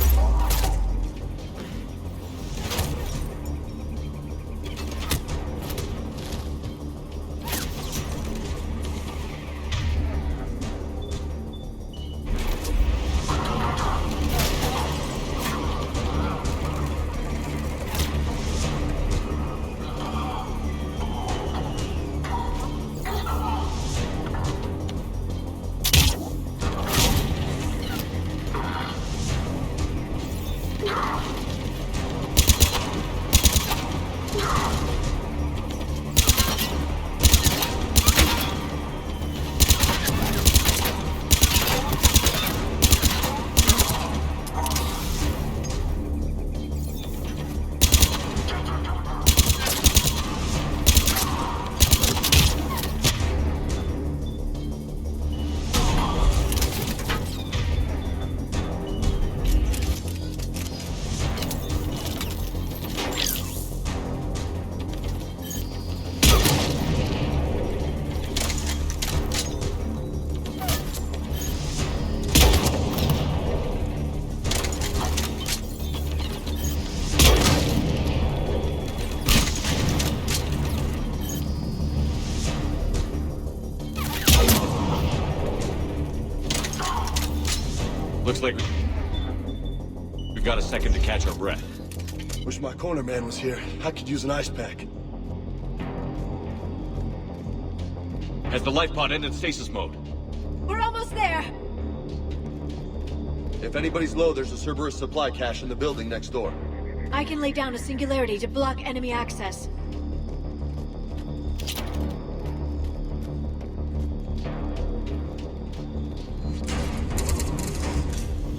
Speaker 5: Looks like we've got a second to catch our breath.
Speaker 11: Wish my corner man was here. I could use an ice pack.
Speaker 5: Has the life pod ended stasis mode?
Speaker 3: We're almost there!
Speaker 11: If anybody's low, there's a Cerberus supply cache in the building next door.
Speaker 3: I can lay down a singularity to block enemy access.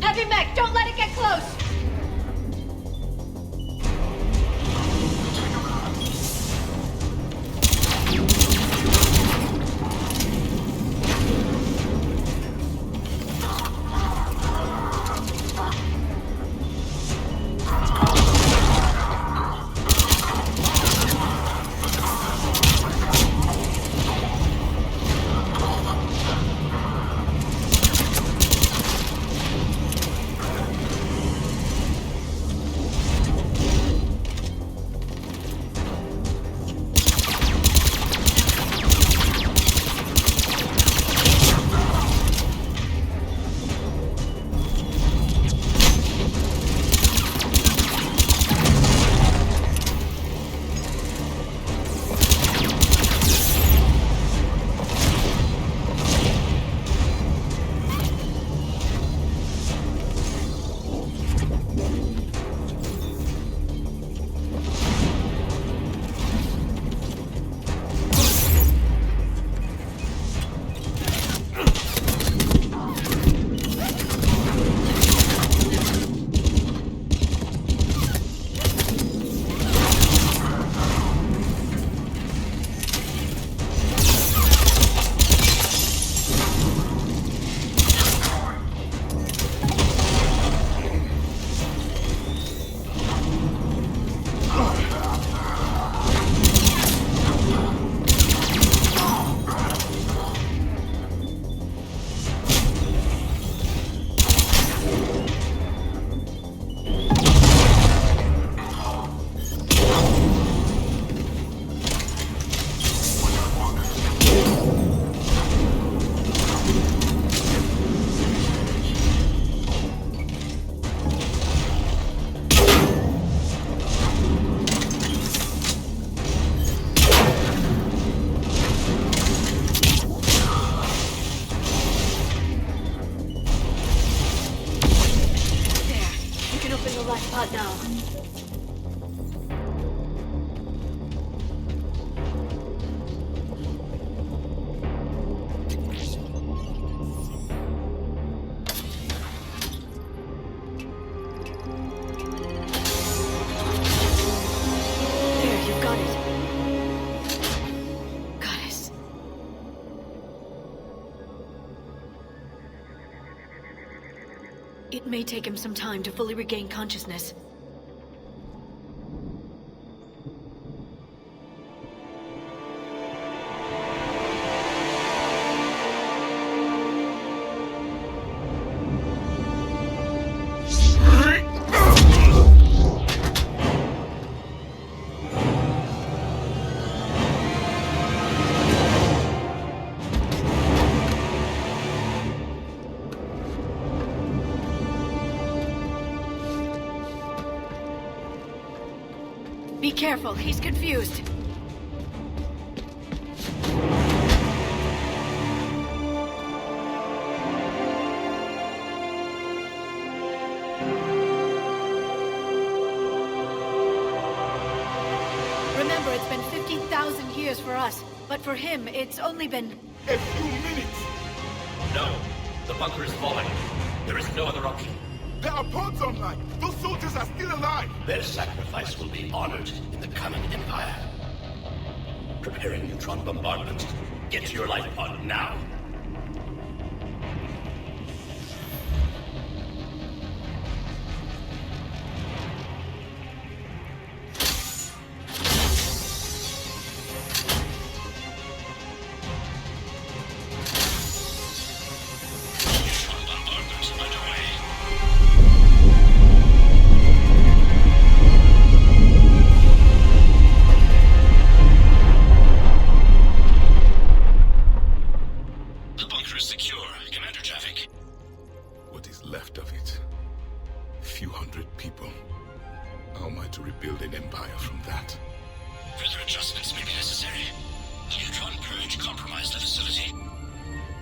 Speaker 3: Heavy mech, don't let it get close! got it. Goddess. It may take him some time to fully regain consciousness. Be careful, he's confused. Remember, it's been 50,000 years for us, but for him, it's only been...
Speaker 12: A few minutes!
Speaker 13: No, the bunker is falling. There is no other option.
Speaker 12: There are pods online! Those soldiers are still alive!
Speaker 13: Their sacrifice will be honored in the coming Empire. Preparing neutron bombardment. Get to your life pod now.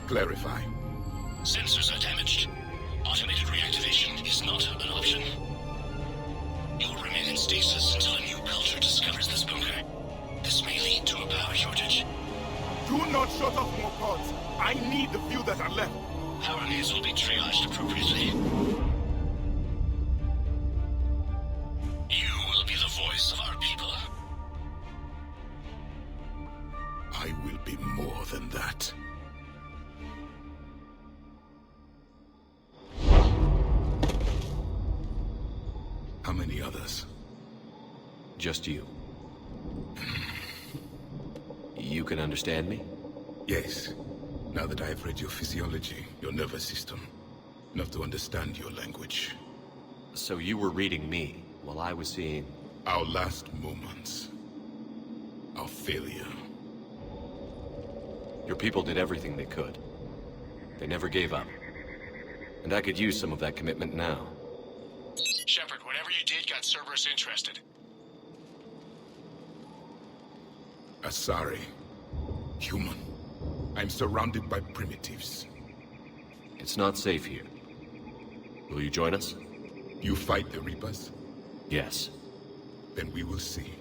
Speaker 12: Clarify.
Speaker 13: Sensors are damaged. Automated reactivation is not an option. You will remain in stasis until a new culture discovers this bunker. This may lead to a power shortage.
Speaker 12: Do not shut off more pods. I need the few that are left.
Speaker 13: Power needs will be triaged appropriately. You will be the voice of our people.
Speaker 12: I will be more than that. How many others?
Speaker 5: Just you. You can understand me?
Speaker 12: Yes. Now that I have read your physiology, your nervous system, enough to understand your language.
Speaker 5: So you were reading me, while I was seeing...
Speaker 12: Our last moments. Our failure.
Speaker 5: Your people did everything they could. They never gave up. And I could use some of that commitment now.
Speaker 14: Shepard, whatever you did got Cerberus interested.
Speaker 12: Asari. Human. I'm surrounded by primitives.
Speaker 5: It's not safe here. Will you join us?
Speaker 12: You fight the Reapers?
Speaker 5: Yes.
Speaker 12: Then we will see.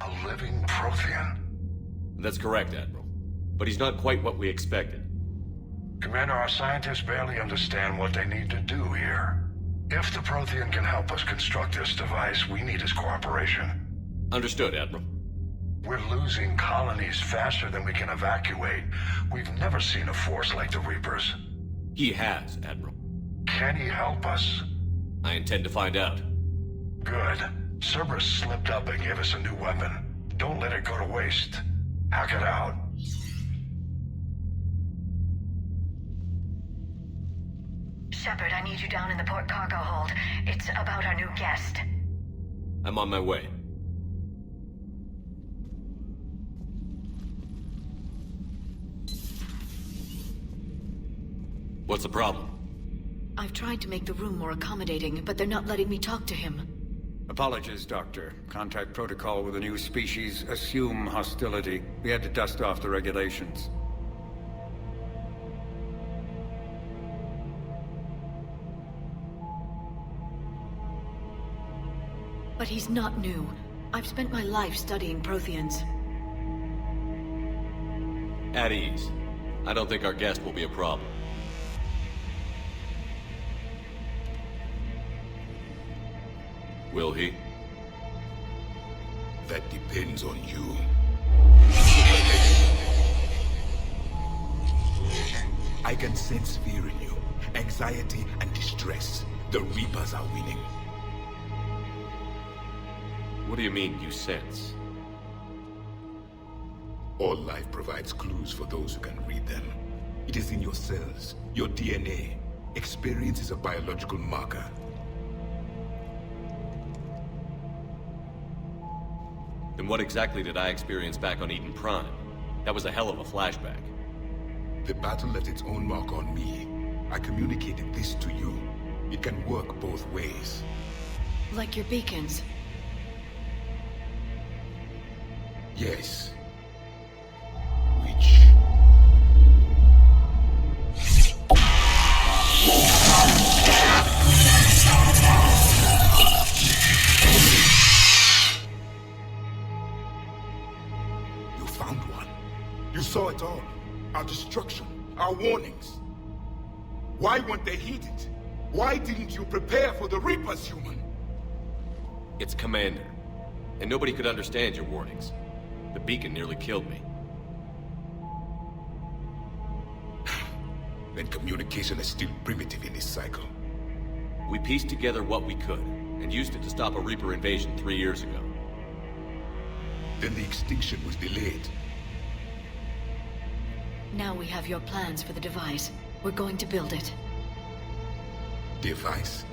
Speaker 15: A living Prothean?
Speaker 5: That's correct, Admiral. But he's not quite what we expected.
Speaker 15: Commander, our scientists barely understand what they need to do here. If the Prothean can help us construct this device, we need his cooperation.
Speaker 5: Understood, Admiral.
Speaker 15: We're losing colonies faster than we can evacuate. We've never seen a force like the Reapers.
Speaker 5: He has, Admiral.
Speaker 15: Can he help us?
Speaker 5: I intend to find out.
Speaker 15: Good. Cerberus slipped up and gave us a new weapon. Don't let it go to waste. Hack it out.
Speaker 16: Shepard, I need you down in the port cargo hold. It's about our new guest.
Speaker 5: I'm on my way. What's the problem?
Speaker 3: I've tried to make the room more accommodating, but they're not letting me talk to him.
Speaker 17: Apologies, Doctor. Contact protocol with a new species. Assume hostility. We had to dust off the regulations.
Speaker 3: But he's not new. I've spent my life studying Protheans.
Speaker 5: At ease. I don't think our guest will be a problem. Will he?
Speaker 12: That depends on you. I can sense fear in you, anxiety and distress. The Reapers are winning.
Speaker 5: What do you mean, you sense?
Speaker 12: All life provides clues for those who can read them. It is in your cells, your DNA. Experience is a biological marker.
Speaker 5: Then what exactly did I experience back on Eden Prime? That was a hell of a flashback.
Speaker 12: The battle left its own mark on me. I communicated this to you. It can work both ways.
Speaker 3: Like your beacons.
Speaker 12: Yes. Which... You found one. You saw it all. Our destruction, our warnings. Why weren't they heeded? Why didn't you prepare for the Reapers, human?
Speaker 5: It's Commander. And nobody could understand your warnings. The beacon nearly killed me.
Speaker 12: Then communication is still primitive in this cycle.
Speaker 5: We pieced together what we could, and used it to stop a Reaper invasion 3 years ago.
Speaker 12: Then the extinction was delayed.
Speaker 3: Now we have your plans for the device. We're going to build it.
Speaker 12: Device?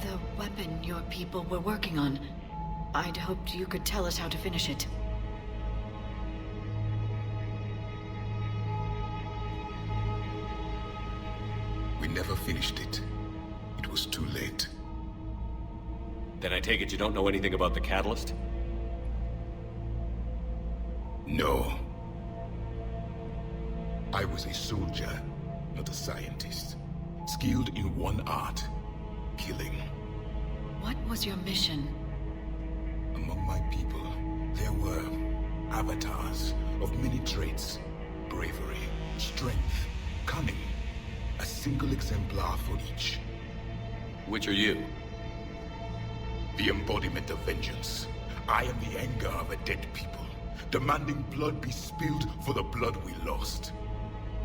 Speaker 3: The weapon your people were working on. I'd hoped you could tell us how to finish it.
Speaker 12: We never finished it. It was too late.
Speaker 5: Then I take it you don't know anything about the catalyst?
Speaker 12: No. I was a soldier, not a scientist. Skilled in one art, killing.
Speaker 3: What was your mission?
Speaker 12: Among my people, there were avatars of many traits. Bravery, strength, cunning. A single exemplar for each.
Speaker 5: Which are you?
Speaker 12: The embodiment of vengeance. I am the anger of a dead people, demanding blood be spilled for the blood we lost.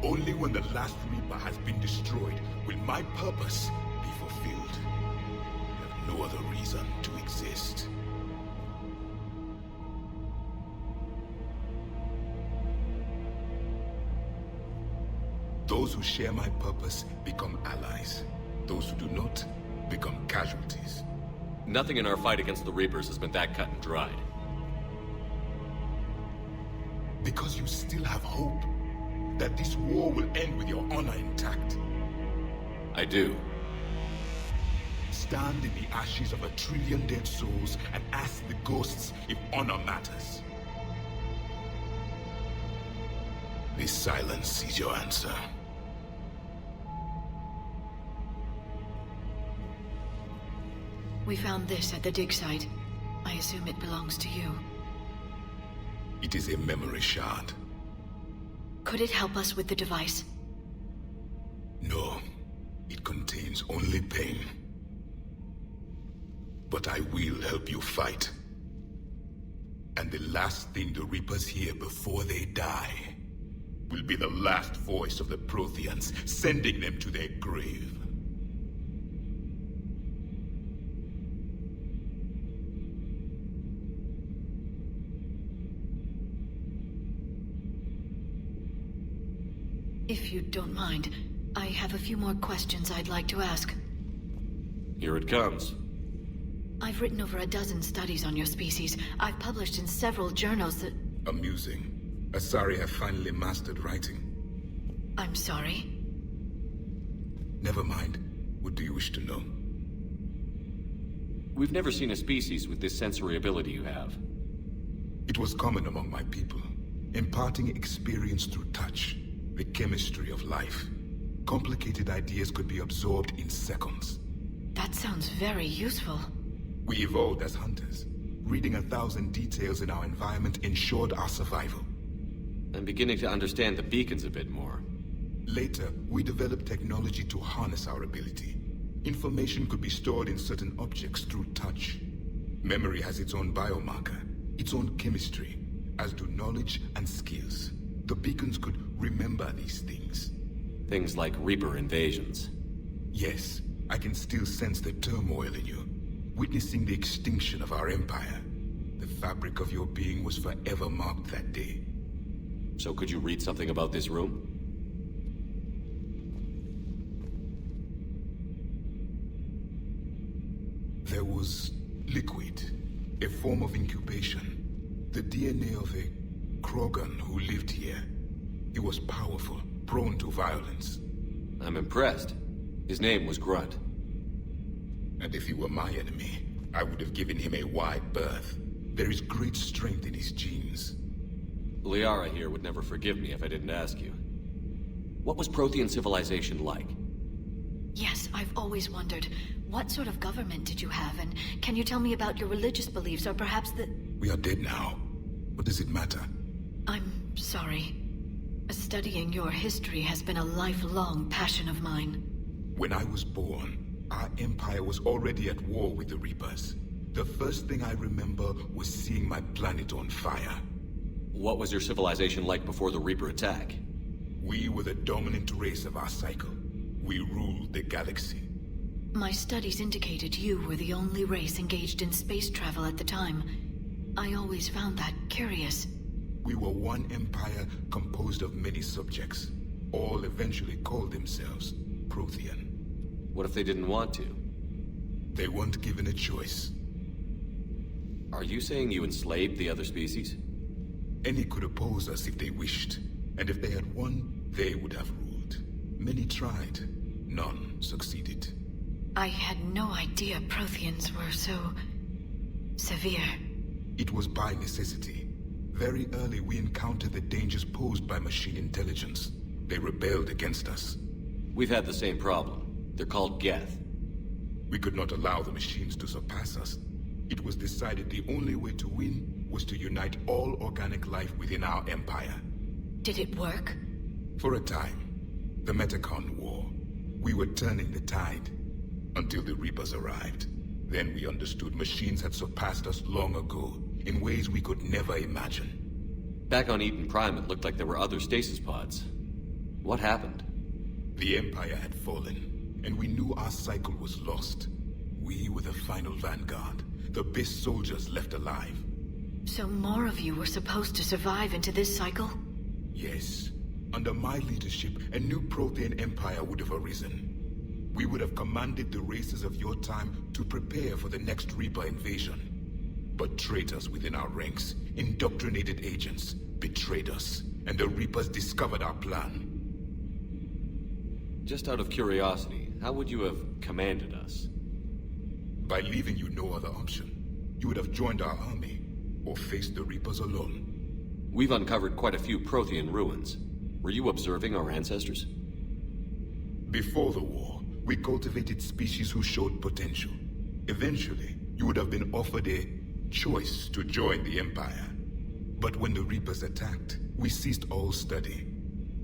Speaker 12: Only when the last Reaper has been destroyed will my purpose be fulfilled. I have no other reason to exist. Those who share my purpose become allies. Those who do not become casualties.
Speaker 5: Nothing in our fight against the Reapers has been that cut and dried.
Speaker 12: Because you still have hope that this war will end with your honor intact.
Speaker 5: I do.
Speaker 12: Stand in the ashes of 1 trillion dead souls and ask the ghosts if honor matters. This silence is your answer.
Speaker 3: We found this at the dig site. I assume it belongs to you.
Speaker 12: It is a memory shard.
Speaker 3: Could it help us with the device?
Speaker 12: No. It contains only pain. But I will help you fight. And the last thing the Reapers hear before they die will be the last voice of the Protheans, sending them to their grave.
Speaker 3: If you don't mind, I have a few more questions I'd like to ask.
Speaker 5: Here it comes.
Speaker 3: I've written over a dozen studies on your species. I've published in several journals that...
Speaker 12: Amusing. Asari have finally mastered writing.
Speaker 3: I'm sorry?
Speaker 12: Never mind. What do you wish to know?
Speaker 5: We've never seen a species with this sensory ability you have.
Speaker 12: It was common among my people, imparting experience through touch. The chemistry of life. Complicated ideas could be absorbed in seconds.
Speaker 3: That sounds very useful.
Speaker 12: We evolved as hunters. Reading 1,000 details in our environment ensured our survival.
Speaker 5: I'm beginning to understand the beacons a bit more.
Speaker 12: Later, we developed technology to harness our ability. Information could be stored in certain objects through touch. Memory has its own biomarker, its own chemistry, as do knowledge and skills. The beacons could remember these things.
Speaker 5: Things like Reaper invasions.
Speaker 12: Yes, I can still sense the turmoil in you, witnessing the extinction of our empire. The fabric of your being was forever marked that day.
Speaker 5: So could you read something about this room?
Speaker 12: There was liquid, a form of incubation. The DNA of a Krogan who lived here. He was powerful, prone to violence.
Speaker 5: I'm impressed. His name was Grunt.
Speaker 12: And if he were my enemy, I would have given him a wide berth. There is great strength in his genes.
Speaker 5: Liara here would never forgive me if I didn't ask you. What was Prothean civilization like?
Speaker 3: Yes, I've always wondered, what sort of government did you have, and can you tell me about your religious beliefs, or perhaps the...
Speaker 12: We are dead now. What does it matter?
Speaker 3: I'm sorry. Studying your history has been a lifelong passion of mine.
Speaker 12: When I was born, our empire was already at war with the Reapers. The first thing I remember was seeing my planet on fire.
Speaker 5: What was your civilization like before the Reaper attack?
Speaker 12: We were the dominant race of our cycle. We ruled the galaxy.
Speaker 3: My studies indicated you were the only race engaged in space travel at the time. I always found that curious.
Speaker 12: We were one empire composed of many subjects. All eventually called themselves Prothean.
Speaker 5: What if they didn't want to?
Speaker 12: They weren't given a choice.
Speaker 5: Are you saying you enslaved the other species?
Speaker 12: Any could oppose us if they wished. And if they had won, they would have ruled. Many tried. None succeeded.
Speaker 3: I had no idea Protheans were so... severe.
Speaker 12: It was by necessity. Very early we encountered the dangers posed by machine intelligence. They rebelled against us.
Speaker 5: We've had the same problem. They're called Geth.
Speaker 12: We could not allow the machines to surpass us. It was decided the only way to win was to unite all organic life within our empire.
Speaker 3: Did it work?
Speaker 12: For a time. The Metacon War. We were turning the tide. Until the Reapers arrived. Then we understood machines had surpassed us long ago, in ways we could never imagine.
Speaker 5: Back on Eden Prime, it looked like there were other stasis pods. What happened?
Speaker 12: The Empire had fallen, and we knew our cycle was lost. We were the final vanguard, the best soldiers left alive.
Speaker 3: So more of you were supposed to survive into this cycle?
Speaker 12: Yes. Under my leadership, a new Prothean empire would have arisen. We would have commanded the races of your time to prepare for the next Reaper invasion. But traitors within our ranks, indoctrinated agents, betrayed us, and the Reapers discovered our plan.
Speaker 5: Just out of curiosity, how would you have commanded us?
Speaker 12: By leaving you no other option. You would have joined our army, or faced the Reapers alone.
Speaker 5: We've uncovered quite a few Prothean ruins. Were you observing our ancestors?
Speaker 12: Before the war, we cultivated species who showed potential. Eventually, you would have been offered a choice to join the Empire. But when the Reapers attacked, we ceased all study.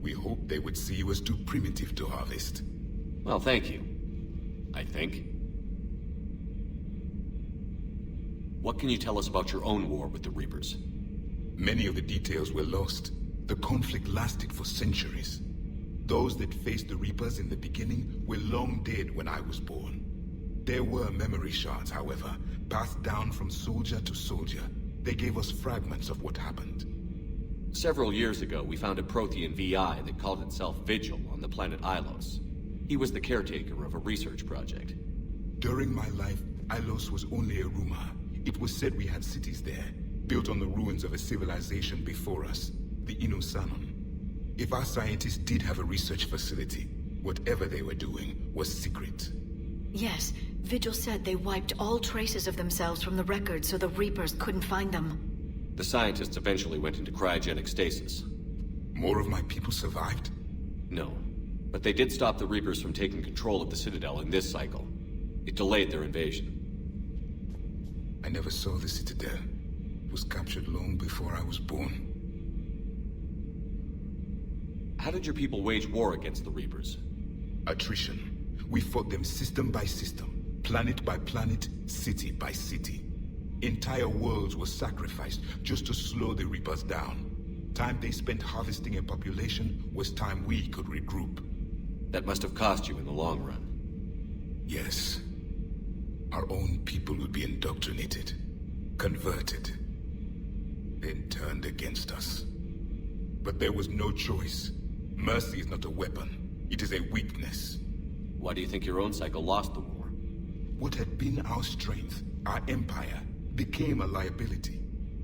Speaker 12: We hoped they would see you as too primitive to harvest.
Speaker 5: Well, thank you. I think. What can you tell us about your own war with the Reapers?
Speaker 12: Many of the details were lost. The conflict lasted for centuries. Those that faced the Reapers in the beginning were long dead when I was born. There were memory shards, however, passed down from soldier to soldier. They gave us fragments of what happened.
Speaker 5: Several years ago, we found a Prothean VI that called itself Vigil on the planet Ilos. He was the caretaker of a research project.
Speaker 12: During my life, Ilos was only a rumor. It was said we had cities there, built on the ruins of a civilization before us, the Inosanon. If our scientists did have a research facility, whatever they were doing was secret.
Speaker 3: Yes, Vigil said they wiped all traces of themselves from the records so the Reapers couldn't find them.
Speaker 5: The scientists eventually went into cryogenic stasis.
Speaker 12: More of my people survived?
Speaker 5: No, but they did stop the Reapers from taking control of the Citadel in this cycle. It delayed their invasion.
Speaker 12: I never saw the Citadel. It was captured long before I was born.
Speaker 5: How did your people wage war against the Reapers?
Speaker 12: Attrition. We fought them system by system, planet by planet, city by city. Entire worlds were sacrificed just to slow the Reapers down. Time they spent harvesting a population was time we could regroup.
Speaker 5: That must have cost you in the long run.
Speaker 12: Yes. Our own people would be indoctrinated, converted, then turned against us. But there was no choice. Mercy is not a weapon. It is a weakness.
Speaker 5: Why do you think your own cycle lost the war?
Speaker 12: What had been our strength, our empire, became a liability.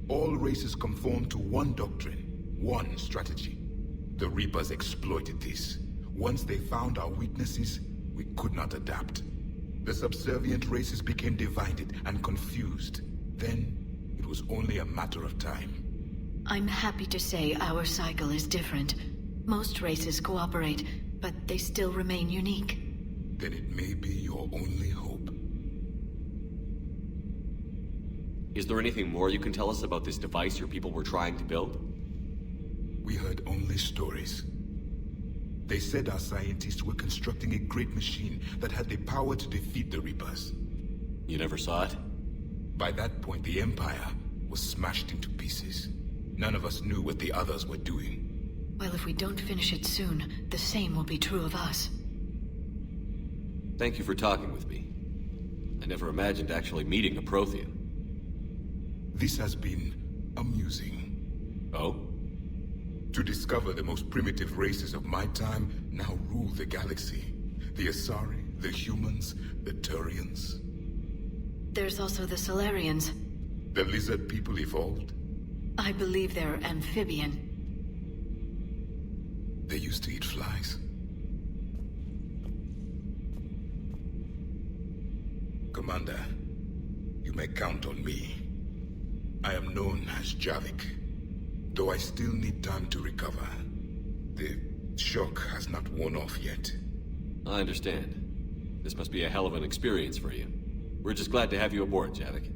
Speaker 12: All races conformed to one doctrine, one strategy. The Reapers exploited this. Once they found our weaknesses, we could not adapt. The subservient races became divided and confused. Then, it was only a matter of time.
Speaker 3: I'm happy to say our cycle is different. Most races cooperate, but they still remain unique.
Speaker 12: Then it may be your only hope.
Speaker 5: Is there anything more you can tell us about this device your people were trying to build?
Speaker 12: We heard only stories. They said our scientists were constructing a great machine that had the power to defeat the Reapers.
Speaker 5: You never saw it?
Speaker 12: By that point, the Empire was smashed into pieces. None of us knew what the others were doing.
Speaker 3: Well, if we don't finish it soon, the same will be true of us.
Speaker 5: Thank you for talking with me. I never imagined actually meeting a Prothean.
Speaker 12: This has been amusing.
Speaker 5: Oh?
Speaker 12: To discover the most primitive races of my time now rule the galaxy. The Asari, the humans, the Turians.
Speaker 3: There's also the Solarians.
Speaker 12: The lizard people evolved?
Speaker 3: I believe they're amphibian.
Speaker 12: They used to eat flies. Commander, you may count on me. I am known as Javik, though I still need time to recover. The shock has not worn off yet.
Speaker 5: I understand. This must be a hell of an experience for you. We're just glad to have you aboard, Javik.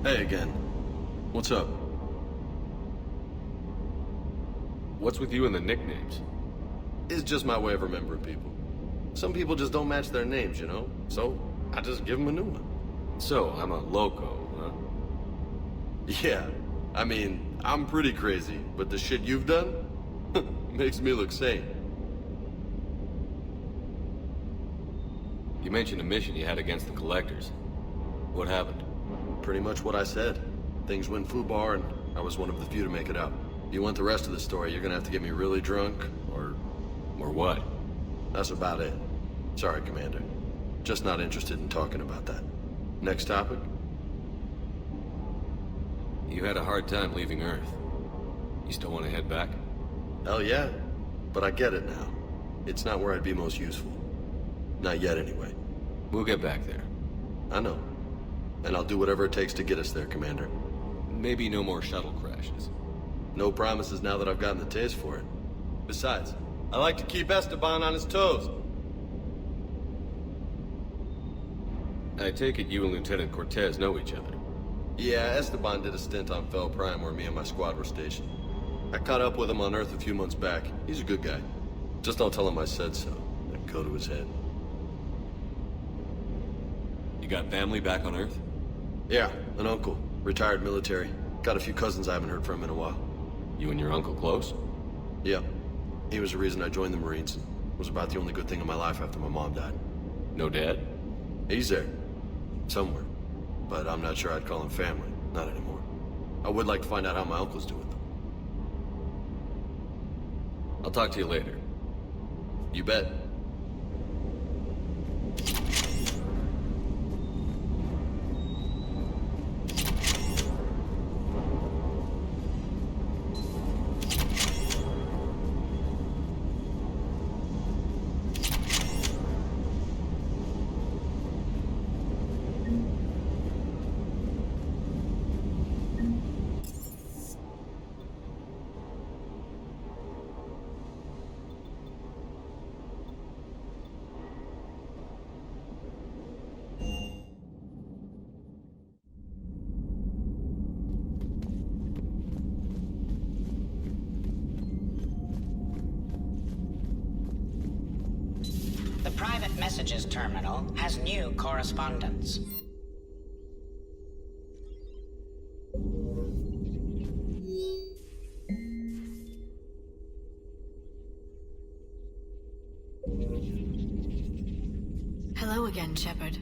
Speaker 18: Hey again. What's up?
Speaker 5: What's with you and the nicknames?
Speaker 18: It's just my way of remembering people. Some people just don't match their names, you know? So, I just give them a new one.
Speaker 5: So, I'm a loco, huh?
Speaker 18: Yeah. I mean, I'm pretty crazy, but the shit you've done makes me look sane.
Speaker 5: You mentioned a mission you had against the Collectors. What happened?
Speaker 18: Pretty much what I said. Things went foobar, and I was one of the few to make it out. If you want the rest of the story, you're gonna have to get me really drunk, or
Speaker 5: what?
Speaker 18: That's about it. Sorry, Commander. Just not interested in talking about that. Next topic?
Speaker 5: You had a hard time leaving Earth. You still want to head back?
Speaker 18: Hell yeah. But I get it now. It's not where I'd be most useful. Not yet, anyway.
Speaker 5: We'll get back there.
Speaker 18: I know. And I'll do whatever it takes to get us there, Commander.
Speaker 5: Maybe no more shuttle crashes.
Speaker 18: No promises now that I've gotten the taste for it. Besides, I like to keep Esteban on his toes.
Speaker 5: I take it you and Lieutenant Cortez know each other.
Speaker 18: Yeah, Esteban did a stint on Fel Prime where me and my squad were stationed. I caught up with him on Earth a few months back. He's a good guy. Just don't tell him I said so. That'd go to his head.
Speaker 5: You got family back on Earth?
Speaker 18: Yeah, an uncle. Retired military. Got a few cousins I haven't heard from in a while.
Speaker 5: You and your uncle close?
Speaker 18: Yeah. He was the reason I joined the Marines. It was about the only good thing in my life after my mom died.
Speaker 5: No dad?
Speaker 18: He's there. Somewhere. But I'm not sure I'd call him family. Not anymore. I would like to find out how my uncle's doing, though.
Speaker 5: I'll talk to you later.
Speaker 18: You bet.
Speaker 4: The private messages terminal has new correspondence.
Speaker 3: Hello again, Shepard.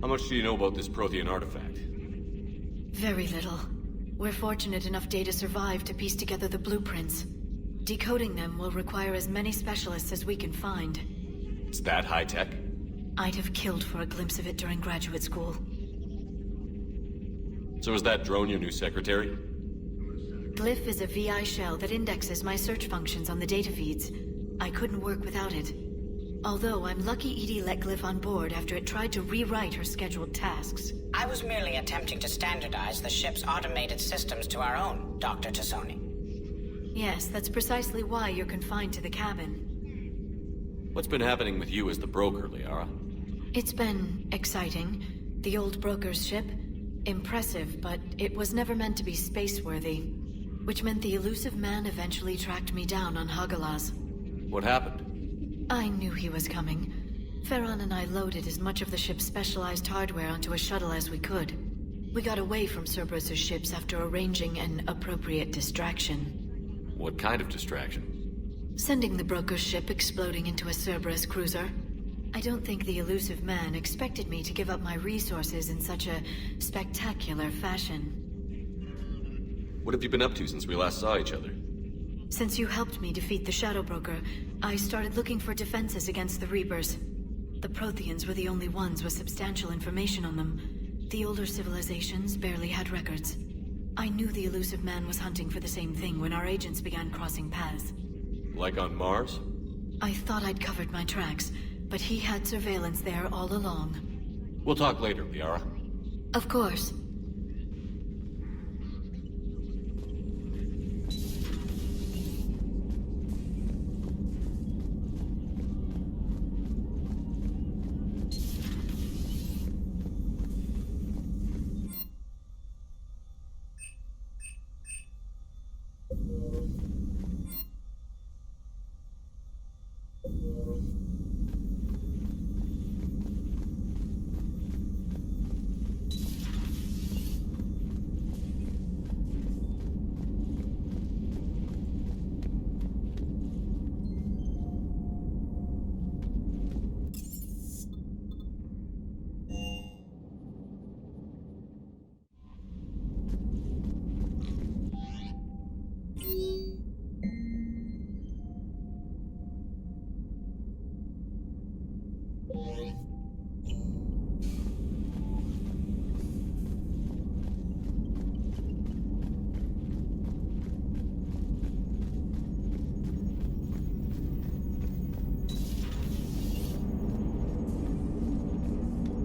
Speaker 5: How much do you know about this Prothean artifact?
Speaker 3: Very little. We're fortunate enough Data survived to piece together the blueprints. Decoding them will require as many specialists as we can find.
Speaker 5: It's that high-tech?
Speaker 3: I'd have killed for a glimpse of it during graduate school.
Speaker 5: So is that drone your new secretary?
Speaker 3: Glyph is a VI shell that indexes my search functions on the data feeds. I couldn't work without it. Although I'm lucky EDI let Glyph on board after it tried to rewrite her scheduled tasks.
Speaker 4: I was merely attempting to standardize the ship's automated systems to our own, Dr. Tassoni.
Speaker 3: Yes, that's precisely why you're confined to the cabin.
Speaker 5: What's been happening with you as the broker, Liara?
Speaker 3: It's been exciting. The old broker's ship? Impressive, but it was never meant to be space-worthy. Which meant the elusive man eventually tracked me down on Hagalaz.
Speaker 5: What happened?
Speaker 3: I knew he was coming. Farron and I loaded as much of the ship's specialized hardware onto a shuttle as we could. We got away from Cerberus' ships after arranging an appropriate distraction.
Speaker 5: What kind of distraction?
Speaker 3: Sending the broker's ship exploding into a Cerberus cruiser. I don't think the elusive man expected me to give up my resources in such a spectacular fashion.
Speaker 5: What have you been up to since we last saw each other?
Speaker 3: Since you helped me defeat the Shadow Broker, I started looking for defenses against the Reapers. The Protheans were the only ones with substantial information on them. The older civilizations barely had records. I knew the elusive man was hunting for the same thing when our agents began crossing paths.
Speaker 5: Like on Mars?
Speaker 3: I thought I'd covered my tracks, but he had surveillance there all along.
Speaker 5: We'll talk later, Liara.
Speaker 3: Of course.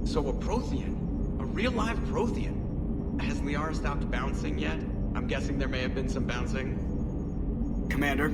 Speaker 6: So a Prothean? A real live Prothean? Has Liara stopped bouncing yet?
Speaker 10: I'm guessing there may have been some bouncing.
Speaker 19: Commander,